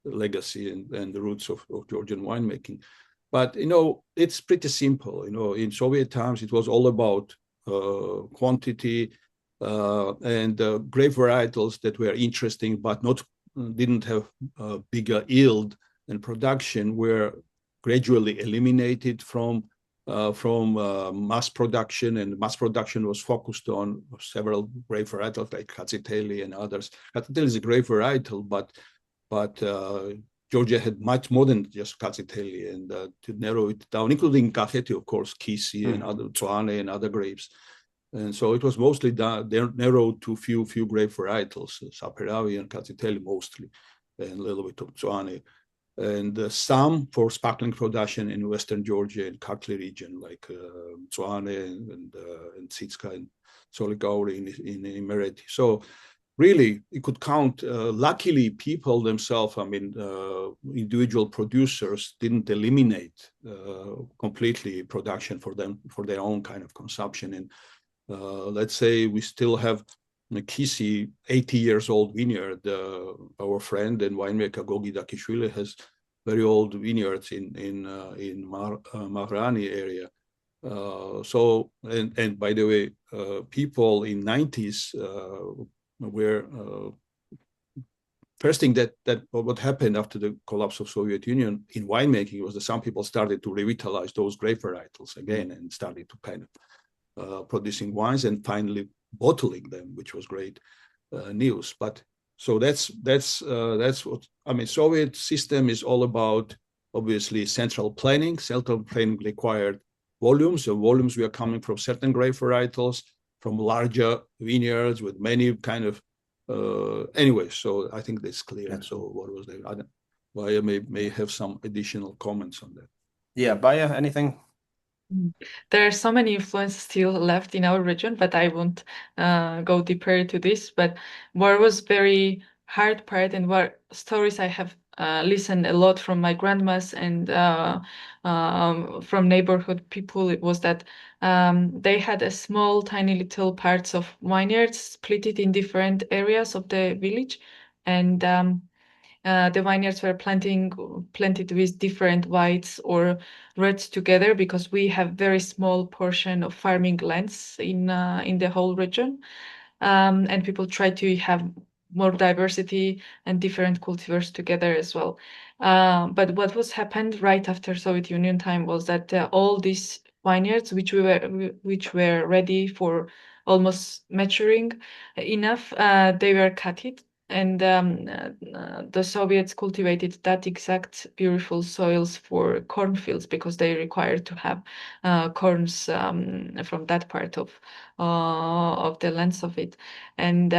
legacy and the roots of Georgian winemaking. But it's pretty simple. In Soviet times, it was all about quantity and grape varietals that were interesting but didn't have bigger yield and production were gradually eliminated from mass production, and mass production was focused on several grape varietals like Katsiteli and others. Katsiteli is a grape varietal, but Georgia had much more than just Katsiteli, and to narrow it down, including Kaheti, of course, Kisi and other Tsoane and other grapes. And so it was mostly narrowed to few grape varietals, Saperavi and Katsiteli mostly, and a little bit of Tsoane. And some for sparkling production in Western Georgia and Kartli region, like Tsoane and Tsitska and Soligauri in Imereti. So really, you could count. Luckily, people themselves, individual producers, didn't eliminate completely production for their own kind of consumption. And let's say we still have Kisi, 80 years old vineyard. Our friend and winemaker Gogi Dakishvili has very old vineyards in Mahrani area. So and by the way, people in 90s were first thing that what happened after the collapse of Soviet Union in winemaking was that some people started to revitalize those grape varietals again and started to kind of producing wines and finally bottling them, which was great news. But so that's what Soviet system is all about. Obviously, central planning. Central planning required volumes. So volumes were coming from certain grape varietals, from larger vineyards with many kind of anyway. So I think that's clear. So what was the Baia may have some additional comments on that. Yeah, Baia, anything? There are so many influences still left in our region, but I won't go deeper into this. But what was very hard part and what stories I have listened a lot from my grandmas and from neighborhood people, it was that they had a small, tiny little parts of vineyards split it in different areas of the village, and the vineyards were planted with different whites or reds together because we have very small portion of farming lands in the whole region, and people try to have more diversity and different cultivars together as well. But what was happened right after Soviet Union time was that all these vineyards, which were ready for almost maturing enough, they were cut it, and the Soviets cultivated that exact beautiful soils for cornfields because they required to have corns from that part of the lands of it. And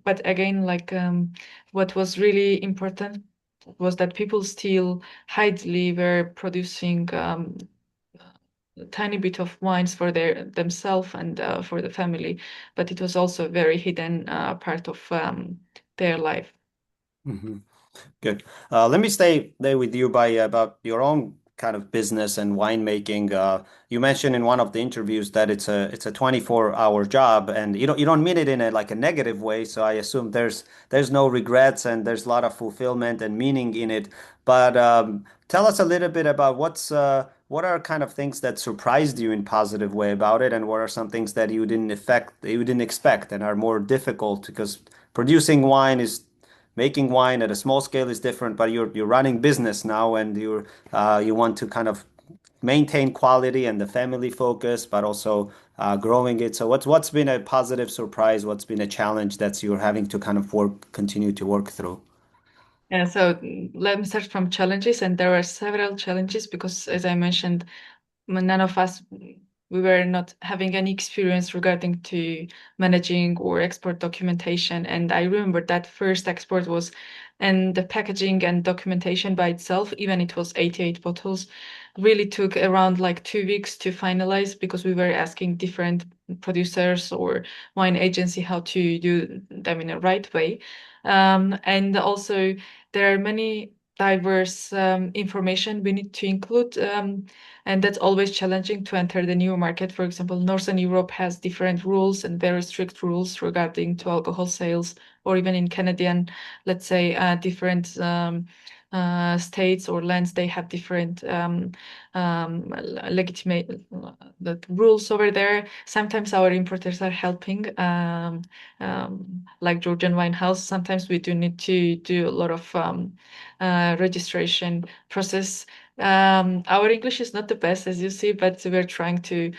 but again, like what was really important was that people still idly were producing a tiny bit of wines for themselves and for the family, but it was also a very hidden part of their life. Mhm. Good. Let me stay there with you by about your own kind of business and winemaking. You mentioned in one of the interviews that it's a 24-hour job, and you don't mean it in a like a negative way. So I assume there's no regrets and there's a lot of fulfillment and meaning in it. But tell us a little bit about what are kind of things that surprised you in positive way about it, and what are some things that you didn't expect and are more difficult because producing wine is making wine at a small scale is different, but you're running business now, and you want to kind of maintain quality and the family focus, but also growing it. So what's been a positive surprise? What's been a challenge that you're having to kind of continue to work through? Yeah, so let me start from challenges, and there were several challenges because, as I mentioned, none of us, we were not having any experience regarding to managing or export documentation. And I remember that first export was, and the packaging and documentation by itself, even it was 88 bottles, really took around like 2 weeks to finalize because we were asking different producers or wine agency how to do them in a right way. And also there are many diverse information we need to include, and that's always challenging to enter the new market. For example, Northern Europe has different rules and very strict rules regarding to alcohol sales, or even in Canadian, let's say, different states or lands, they have different legitimate the rules over there. Sometimes our importers are helping, like Georgian Wine House. Sometimes we do need to do a lot of registration process. Our English is not the best, as you see, but we're trying to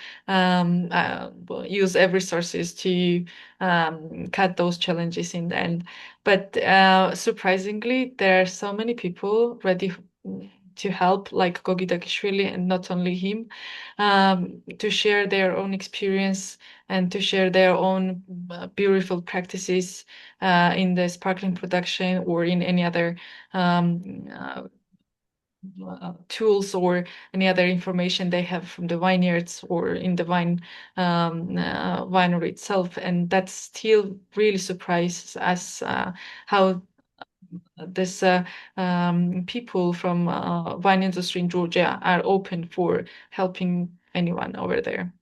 use every sources to cut those challenges in the end. But surprisingly, there are so many people ready to help, like Gogi Dakishvili, and not only him, to share their own experience and to share their own beautiful practices in the sparkling production or in any other tools or any other information they have from the vineyards or in the winery itself. And that still really surprises us how this people from wine industry in Georgia are open for helping anyone over there.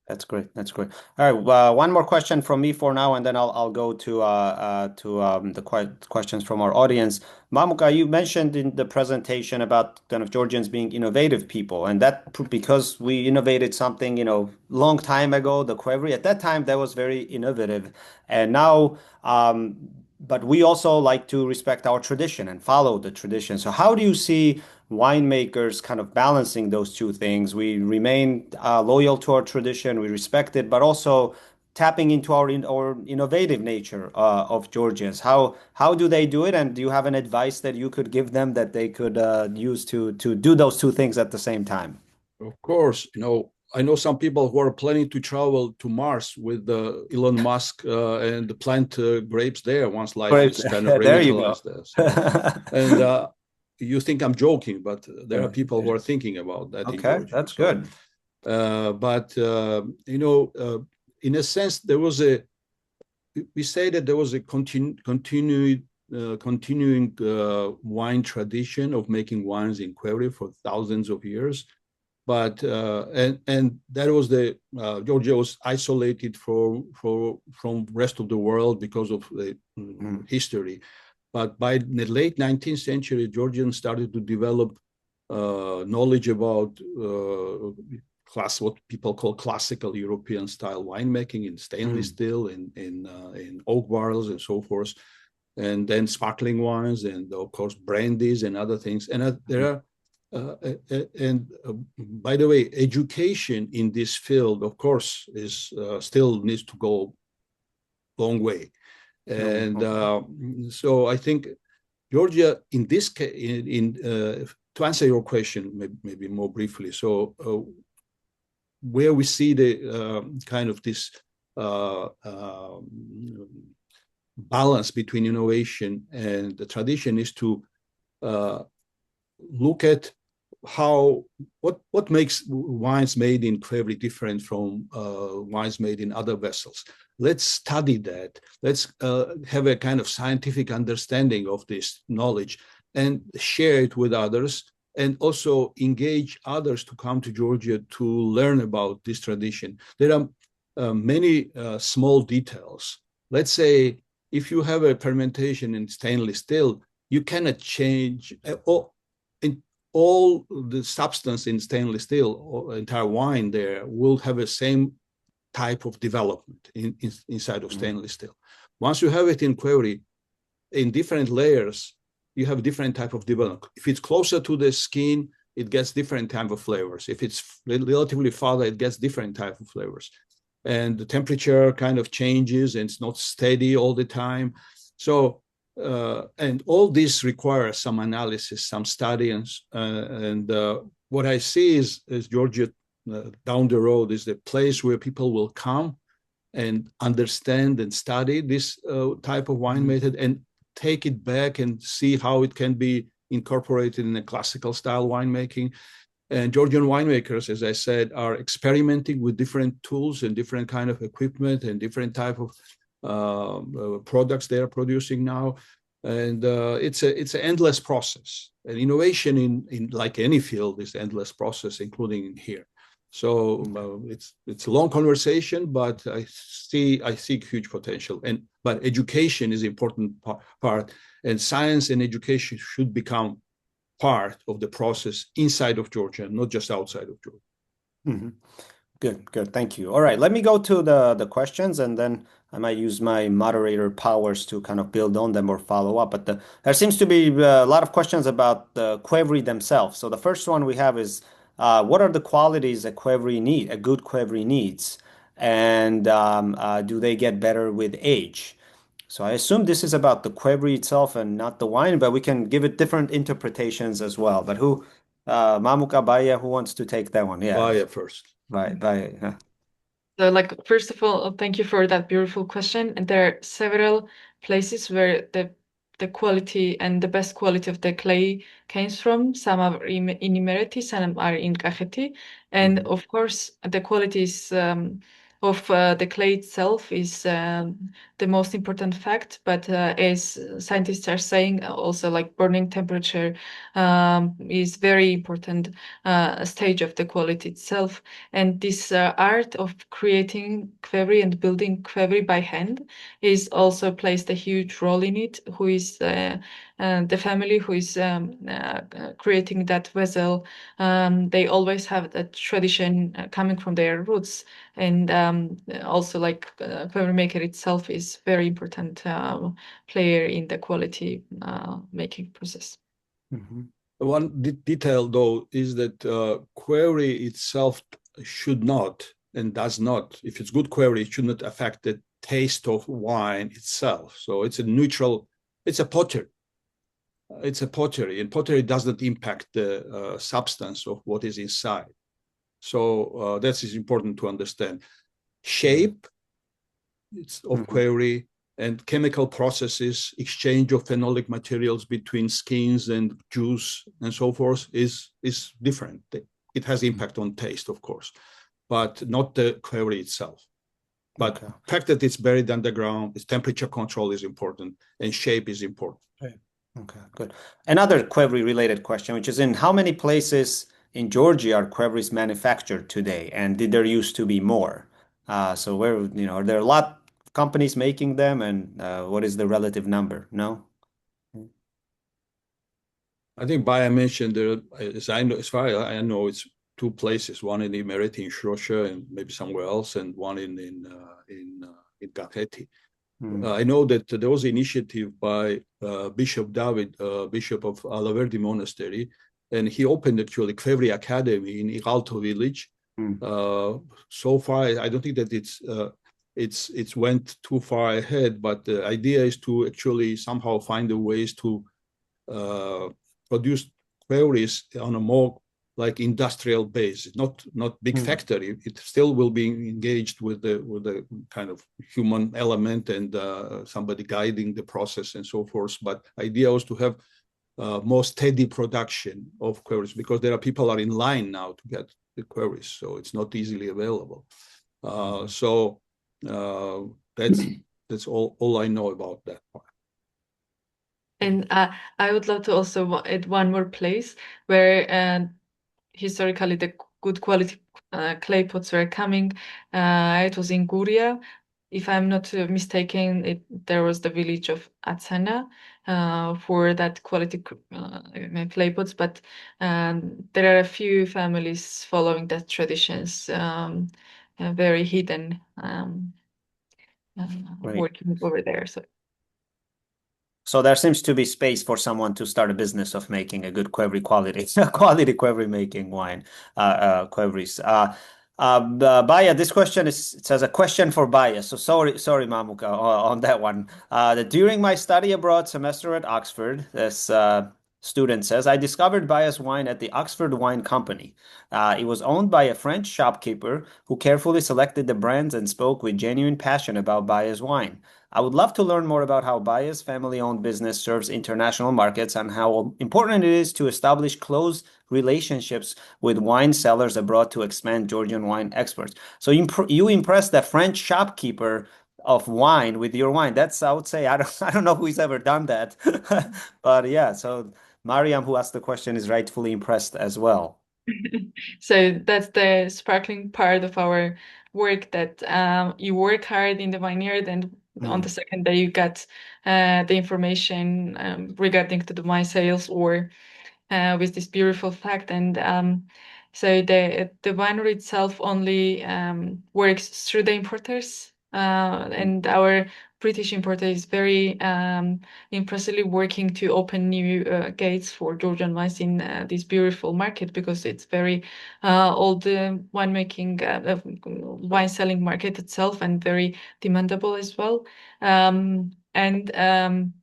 That's great. That's great. All right. One more question from me for now, and then I'll go to the questions from our audience. Mamuka, you mentioned in the presentation about kind of Georgians being innovative people, and that because we innovated something, long time ago, the Quevri. At that time, that was very innovative, and now, but we also like to respect our tradition and follow the tradition. So, how do you see winemakers kind of balancing those two things? We remain loyal to our tradition, we respect it, but also tapping into our innovative nature of Georgians. How do they do it? And do you have an advice that you could give them that they could use to do those two things at the same time? Of course, I know some people who are planning to travel to Mars with Elon Musk and plant grapes there once life Great. is kind of There you go. revitalized there. So, and you think I'm joking, but there are people who are thinking about that in Okay, Georgia. that's So, good. but in a sense, we say that there was a continued continuing wine tradition of making wines in Query for thousands of years. But and that was Georgia was isolated from rest of the world because of the history. But by the late 19th century, Georgians started to develop knowledge about what people call classical European style winemaking in stainless steel, in oak barrels, and so forth, and then sparkling wines, and of course brandies and other things. And there are. By the way, education in this field, of course, is still needs to go long way. And so I think Georgia, in this case, to answer your question, maybe more briefly, so where we see the kind of this balance between innovation and the tradition is to look at what makes wines made in Query different from wines made in other vessels. Let's study that. Let's have a kind of scientific understanding of this knowledge and share it with others, and also engage others to come to Georgia to learn about this tradition. There are many small details. Let's say if you have a fermentation in stainless steel, you cannot change all the substance in stainless steel, or entire wine there will have the same type of development inside of stainless steel. Once you have it in Query, in different layers, you have different type of development. If it's closer to the skin, it gets different type of flavors. If it's relatively farther, it gets different type of flavors. And the temperature kind of changes, and it's not steady all the time. So and all this requires some analysis, some study, and what I see is Georgia down the road is the place where people will come and understand and study this type of wine method and take it back and see how it can be incorporated in a classical style winemaking. And Georgian winemakers, as I said, are experimenting with different tools and different kind of equipment and different type of products they are producing now, and it's an endless process. And innovation in like any field is endless process, including in here. So it's a long conversation, but I see huge potential. But education is an important part, and science and education should become part of the process inside of Georgia, not just outside of Georgia. Mm-hmm. Good. Thank you. All right, let me go to the questions, and then I might use my moderator powers to kind of build on them or follow up. But there seems to be a lot of questions about the Query themselves. So the first one we have is, what are the qualities a good Query needs, and do they get better with age? So I assume this is about the Query itself and not the wine, but we can give it different interpretations as well. But Mamuka, Baia, who wants to take that one? Yeah. Baia first. Baia. So, first of all, thank you for that beautiful question. And there are several places where the quality and the best quality of the clay comes from. Some are in Imereti, some are in Kakheti. And of course, the qualities of the clay itself is the most important fact. But as scientists are saying, also burning temperature is very important stage of the quality itself. And this art of creating Query and building Query by hand is also plays a huge role in it. Who is the family who is creating that vessel? They always have that tradition coming from their roots, and also Query maker itself is very important player in the quality making process. Mm-hmm. One detail, though, is that Query itself should not and does not, if it's good Query, it should not affect the taste of wine itself. So it's a neutral, it's a pottery. It's a pottery, and pottery doesn't impact the substance of what is inside. So that is important to understand. Shape it's of Query, and chemical processes, exchange of phenolic materials between skins and juice and so forth is different. It has impact on taste, of course, but not the Query itself. But Okay. the fact that it's buried underground, its temperature control is important, and shape is important. Okay, good. Another Qvevri-related question, which is in how many places in Georgia are Qvevris manufactured today, and did there used to be more? So where, are there a lot of companies making them, and what is the relative number? No? I think Baia mentioned there, as far as I know, it's two places, one in the Emirati in Shrosha and maybe somewhere else, and one in Gvantsa. I know that there was an initiative by Bishop David, Bishop of Alaverdi Monastery, and he opened actually Qvevri Academy in Igalto village. So far, I don't think that it's went too far ahead, but the idea is to actually somehow find the ways to produce Qvevris on a more like industrial base, not big factory. It still will be engaged with the kind of human element and somebody guiding the process and so forth. But idea was to have more steady production of Qvevris, because there are people are in line now to get the Qvevris, so it's not easily available. So that's all I know about that part. And I would love to also add one more place where historically the good quality clay pots were coming. It was in Guria. If I'm not mistaken, there was the village of Atsana for that quality clay pots, but there are a few families following that traditions, very hidden, Right. working over there. So there seems to be space for someone to start a business of making a good Qvevri quality Qvevri making wine, Qvevris. Baia, this question it says a question for Baia. So sorry, Mamuka, on that one. During my study abroad semester at Oxford, this student says, I discovered Baia's wine at the Oxford Wine Company. It was owned by a French shopkeeper who carefully selected the brands and spoke with genuine passion about Baia's wine. I would love to learn more about how Baia's family-owned business serves international markets and how important it is to establish close relationships with wine sellers abroad to expand Georgian wine exports. So you impressed the French shopkeeper of wine with your wine. That's, I would say, I don't know who's ever done that, but yeah. So Mariam, who asked the question, is rightfully impressed as well. So that's the sparkling part of our work, that you work hard in the vineyard, and on the second day you get the information regarding to the wine sales, or with this beautiful fact. And so the winery itself only works through the importers, and our British importer is very impressively working to open new gates for Georgian wines in this beautiful market, because it's very old winemaking, wine selling market itself, and very demandable as well. And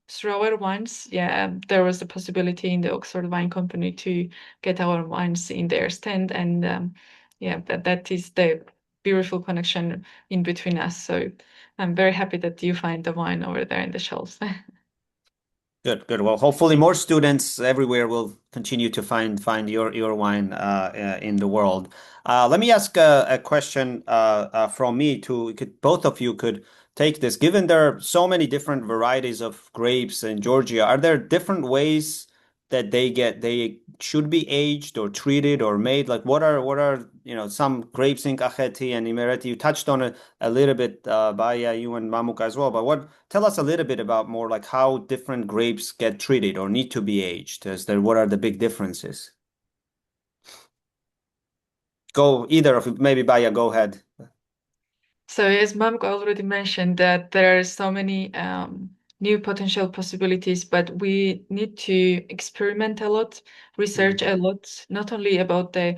through our wines, there was the possibility in the Oxford Wine Company to get our wines in their stand, and that is the beautiful connection in between us. So I'm very happy that you find the wine over there in the shelves. Good. Well, hopefully more students everywhere will continue to find your wine in the world. Let me ask a question from me to both of you could take this. Given there are so many different varieties of grapes in Georgia, are there different ways that they should be aged or treated or made? Like what are some grapes in Kakheti and Imereti? You touched on it a little bit, Baia, you and Mamuka as well. But tell us a little bit about more like how different grapes get treated or need to be aged. What are the big differences? Go either of you, maybe Baia, go ahead. So as Mamka already mentioned, that there are so many new potential possibilities, but we need to experiment a lot, research a lot, not only about the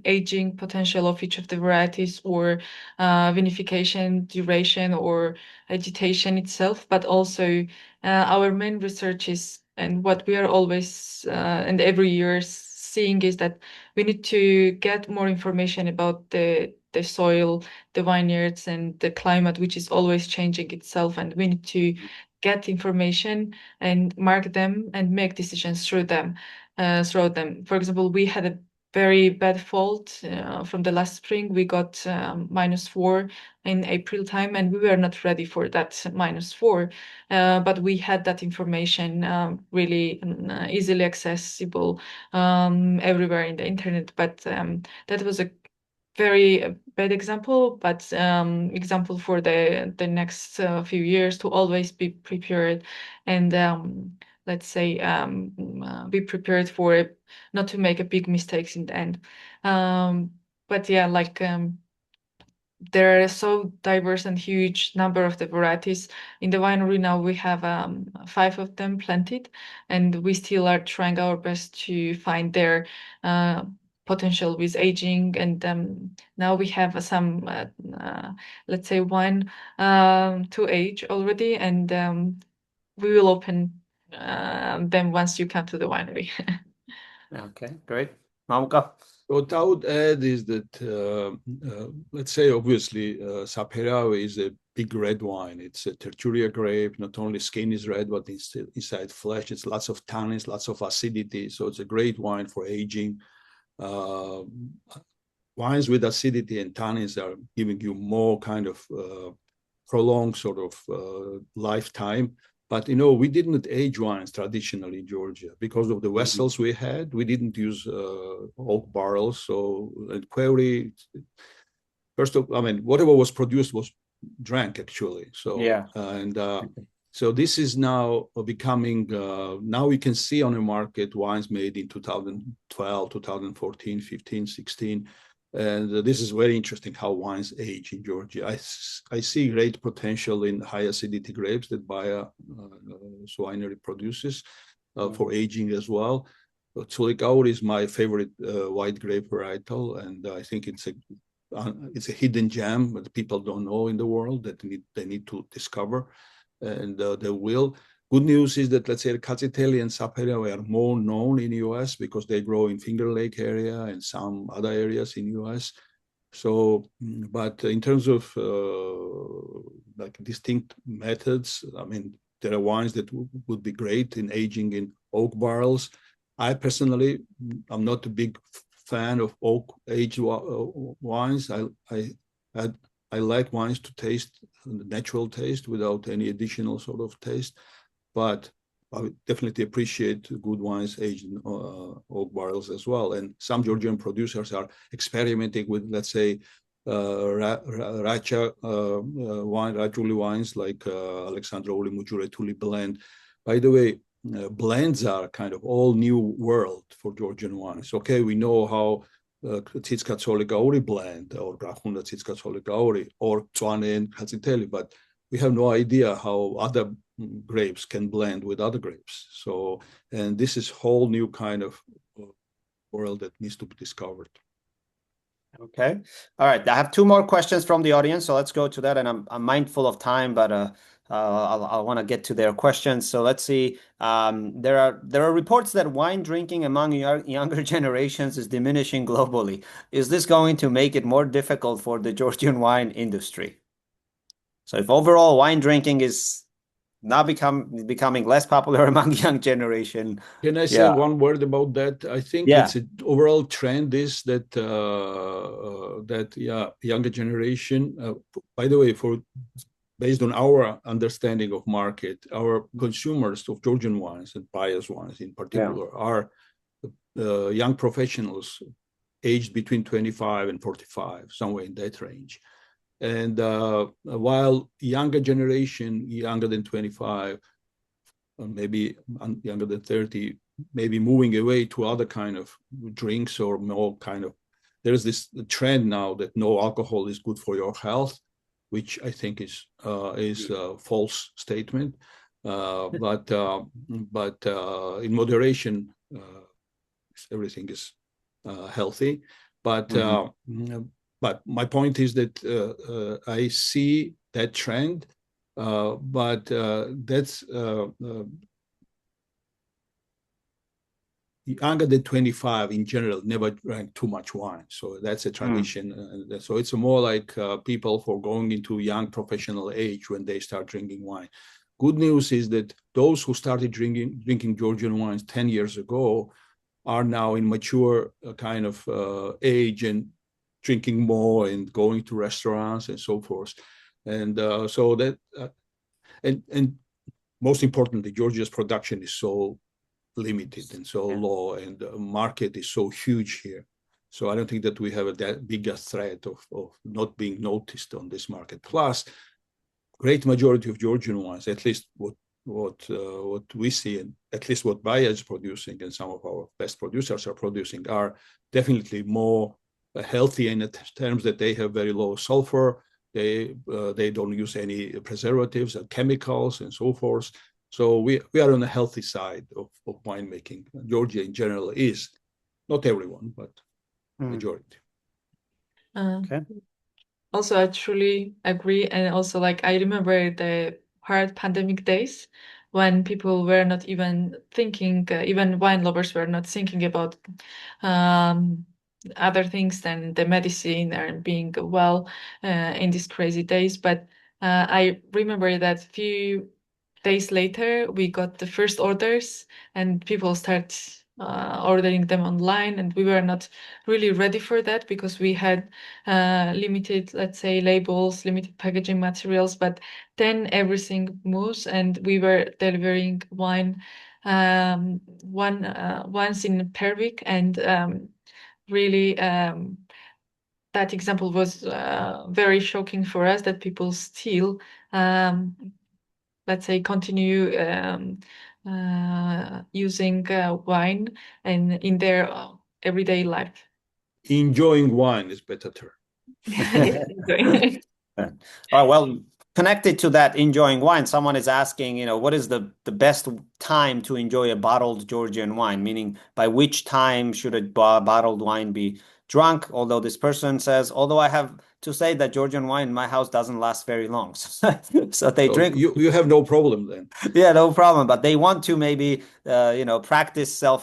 aging potential of each of the varieties, or vinification duration, or agitation itself, but also our main research is, and what we are always and every year seeing, is that we need to get more information about the soil, the vineyards, and the climate, which is always changing itself, and we need to get information and mark them and make decisions through them. For example, we had a very bad fault from the last spring. We got -4 in April time, and we were not ready for that -4. But we had that information really easily accessible everywhere in the internet. But that was a very bad example, but example for the next few years to always be prepared and let's say be prepared for not to make a big mistakes in the end. But yeah, like there are so diverse and huge number of the varieties in the winery. Now we have 5 of them planted, and we still are trying our best to find their potential with aging. And now we have some let's say wine to age already, and we will open them once you come to the winery. Okay, great. Mamka? What I would add is that, let's say, obviously, Saperavi is a big red wine. It's a tertulia grape. Not only skin is red, but inside flesh, it's lots of tannins, lots of acidity. So it's a great wine for aging. Wines with acidity and tannins are giving you more kind of prolonged sort of lifetime. But, we didn't age wines traditionally in Georgia because of the vessels we had. We didn't use oak barrels. So at Query, whatever was produced was drank, actually. So, yeah. So this is now becoming, now we can see on the market wines made in 2012, 2014, 15, 16. And this is very interesting how wines age in Georgia. I see great potential in high acidity grapes that Baia winery produces for aging as well. Tsulikauri is my favorite white grape varietal, and I think it's a hidden gem that people don't know in the world that they need to discover, and they will. Good news is that, let's say, Katsiteli and Saperavi are more known in the US because they grow in Finger Lake area and some other areas in the US. So, but in terms of like distinct methods, there are wines that would be great in aging in oak barrels. I personally, I'm not a big fan of oak aged wines. I like wines to taste the natural taste without any additional sort of taste. But I would definitely appreciate good wines aged in oak barrels as well. And some Georgian producers are experimenting with, let's say, Racha wine, Rajuli wines like Alexandrouli Mujuretuli blend. By the way, blends are kind of all new world for Georgian wines. Okay, we know how Tsitska Tsolikauri blend or Grahunda Tsitska Tsolikauri or Tsuane and Katsiteli, but we have no idea how other grapes can blend with other grapes. So, and this is whole new kind of world that needs to be discovered. Okay. All right. I have 2 more questions from the audience, so let's go to that. And I'm mindful of time, but I want to get to their questions. So let's see. There are reports that wine drinking among younger generations is diminishing globally. Is this going to make it more difficult for the Georgian wine industry? So if overall wine drinking is now becoming less popular among young generation. Can I say one word about that? I think it's an overall trend is that younger generation. By the way, based on our understanding of market, our consumers of Georgian wines and Baia's wines in particular are young professionals aged between 25 and 45, somewhere in that range. And while younger generation, younger than 25, or maybe younger than 30, maybe moving away to other kind of drinks or more kind of, there's this trend now that no alcohol is good for your health, which I think is a false statement. But in moderation, everything is healthy. But my point is that I see that trend, but that's younger than 25 in general never drank too much wine. So that's a tradition. So it's more like people for going into young professional age when they start drinking wine. Good news is that those who started drinking Georgian wines 10 years ago are now in mature kind of age and drinking more and going to restaurants and so forth. And so that, and most importantly, Georgia's production is so limited and so low, and the market is so huge here. So I don't think that we have that big a threat of not being noticed on this market. Plus, great majority of Georgian wines, at least what we see, and at least what Baia is producing, and some of our best producers are producing, are definitely more healthy in the terms that they have very low sulfur. They don't use any preservatives and chemicals and so forth. So we are on the healthy side of winemaking. Georgia in general is, not everyone, but majority. Okay. Also, I truly agree. And also, like, I remember the hard pandemic days when people were not even thinking, even wine lovers were not thinking about other things than the medicine and being well in these crazy days. But I remember that few days later, we got the first orders and people start ordering them online, and we were not really ready for that because we had limited, let's say, labels, limited packaging materials. But then everything moves, and we were delivering wine once in per week, and really that example was very shocking for us, that people still let's say continue using wine and in their everyday life. Enjoying wine is better term. All right, well, connected to that enjoying wine, someone is asking, what is the best time to enjoy a bottled Georgian wine? Meaning, by which time should a bottled wine be drunk? Although this person says, although I have to say that Georgian wine in my house doesn't last very long. So they drink. You have no problem then. Yeah, no problem. But they want to maybe, practice some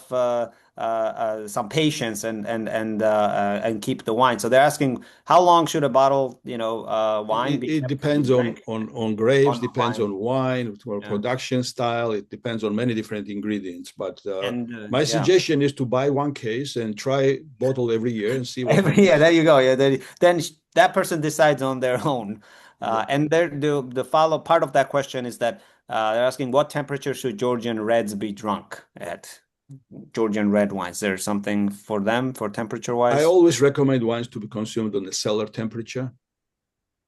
patience and keep the wine. So they're asking, how long should a bottle, wine be? It depends on grapes, depends wine. on wine, or production style. It depends on many different ingredients. But my suggestion is to buy one case and try bottle every year and see what happens. Yeah, there you go. Yeah, then that person decides on their own. And the follow part of that question is that they're asking, what temperature should Georgian reds be drunk at? Georgian red wines. There's something for them for temperature wise? I always recommend wines to be consumed on the cellar temperature,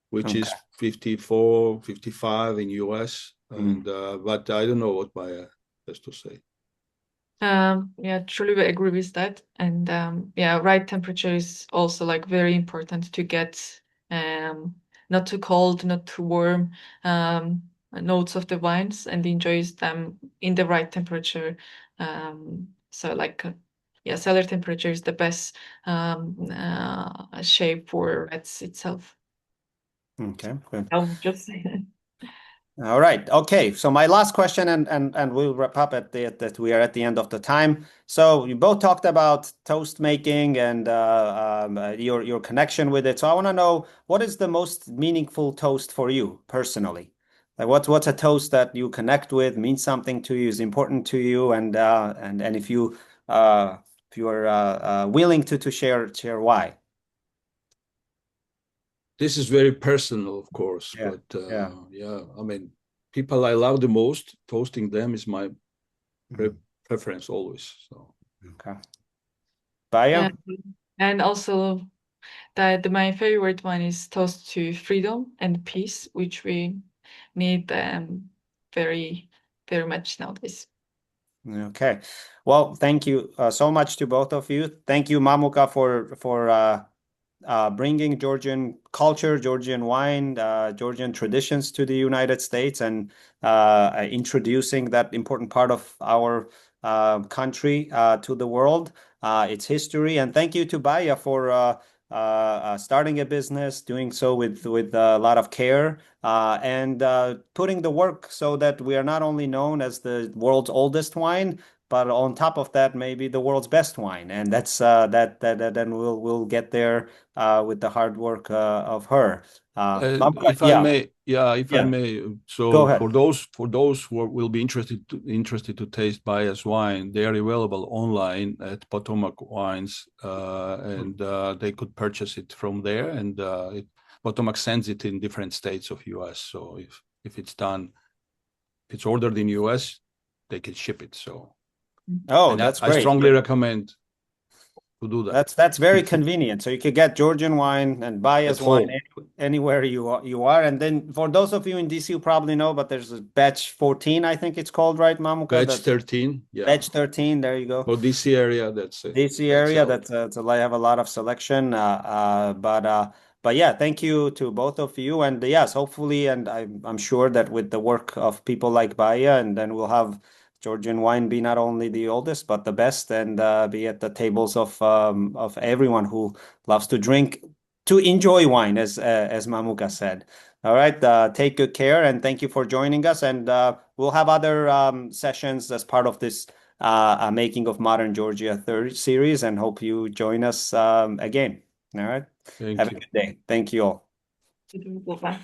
which is 54, 55 in US. And but I don't know what Baia has to say. Yeah, truly agree with that. And yeah, right temperature is also like very important to get not too cold, not too warm notes of the wines, and enjoys them in the right temperature. So like yeah, cellar temperature is the best shape for reds itself. Okay, good. I would just say that. All right. Okay. So my last question, and we'll wrap up that we are at the end of the time. So you both talked about toast making and your connection with it. So I want to know, what is the most meaningful toast for you personally? Like what's a toast that you connect with, means something to you, is important to you, and if you are willing to share why. This is very personal, of course, but yeah, I mean, people I love the most, toasting them is my preference always. So okay, Baia? And also that my favorite one is toast to freedom and peace, which we need very, very much nowadays. Okay. Well, thank you so much to both of you. Thank you, Mamuka, for bringing Georgian culture, Georgian wine, Georgian traditions to the United States, and introducing that important part of our country to the world, its history. And thank you to Baia for starting a business, doing so with a lot of care, and putting the work so that we are not only known as the world's oldest wine, but on top of that, maybe the world's best wine, and that's then we'll get there with the hard work of her. If I Yeah, may, if I yeah, may, go so ahead. for those who will be interested to taste Baia's wine, they are available online at Potomac Wines, and they could purchase it from there. And Potomac sends it in different states of U.S. So if it's done, if it's ordered in U.S., they can ship it. So, Oh, and that's I great. strongly recommend to do that. That's very convenient. So you could get Georgian wine and Baia's At wine home. anywhere you are. And then for those of you in DC, you probably know, but there's a batch 14, I think it's called, right, Mamuka? Batch 13, yeah. Batch 13. There you go. For DC area, that's it. DC area, that's I have a lot of selection. But yeah, thank you to both of you. And yes, hopefully, and I'm sure that with the work of people like Baia, and then we'll have Georgian wine be not only the oldest but the best, and be at the tables of everyone who loves to drink, to enjoy wine, as Mamuka said. All right, take good care, and thank you for joining us. And we'll have other sessions as part of this Making of Modern Georgia third series, and hope you join us again. All right. Thank Have a you. good day. Thank you all. Bye.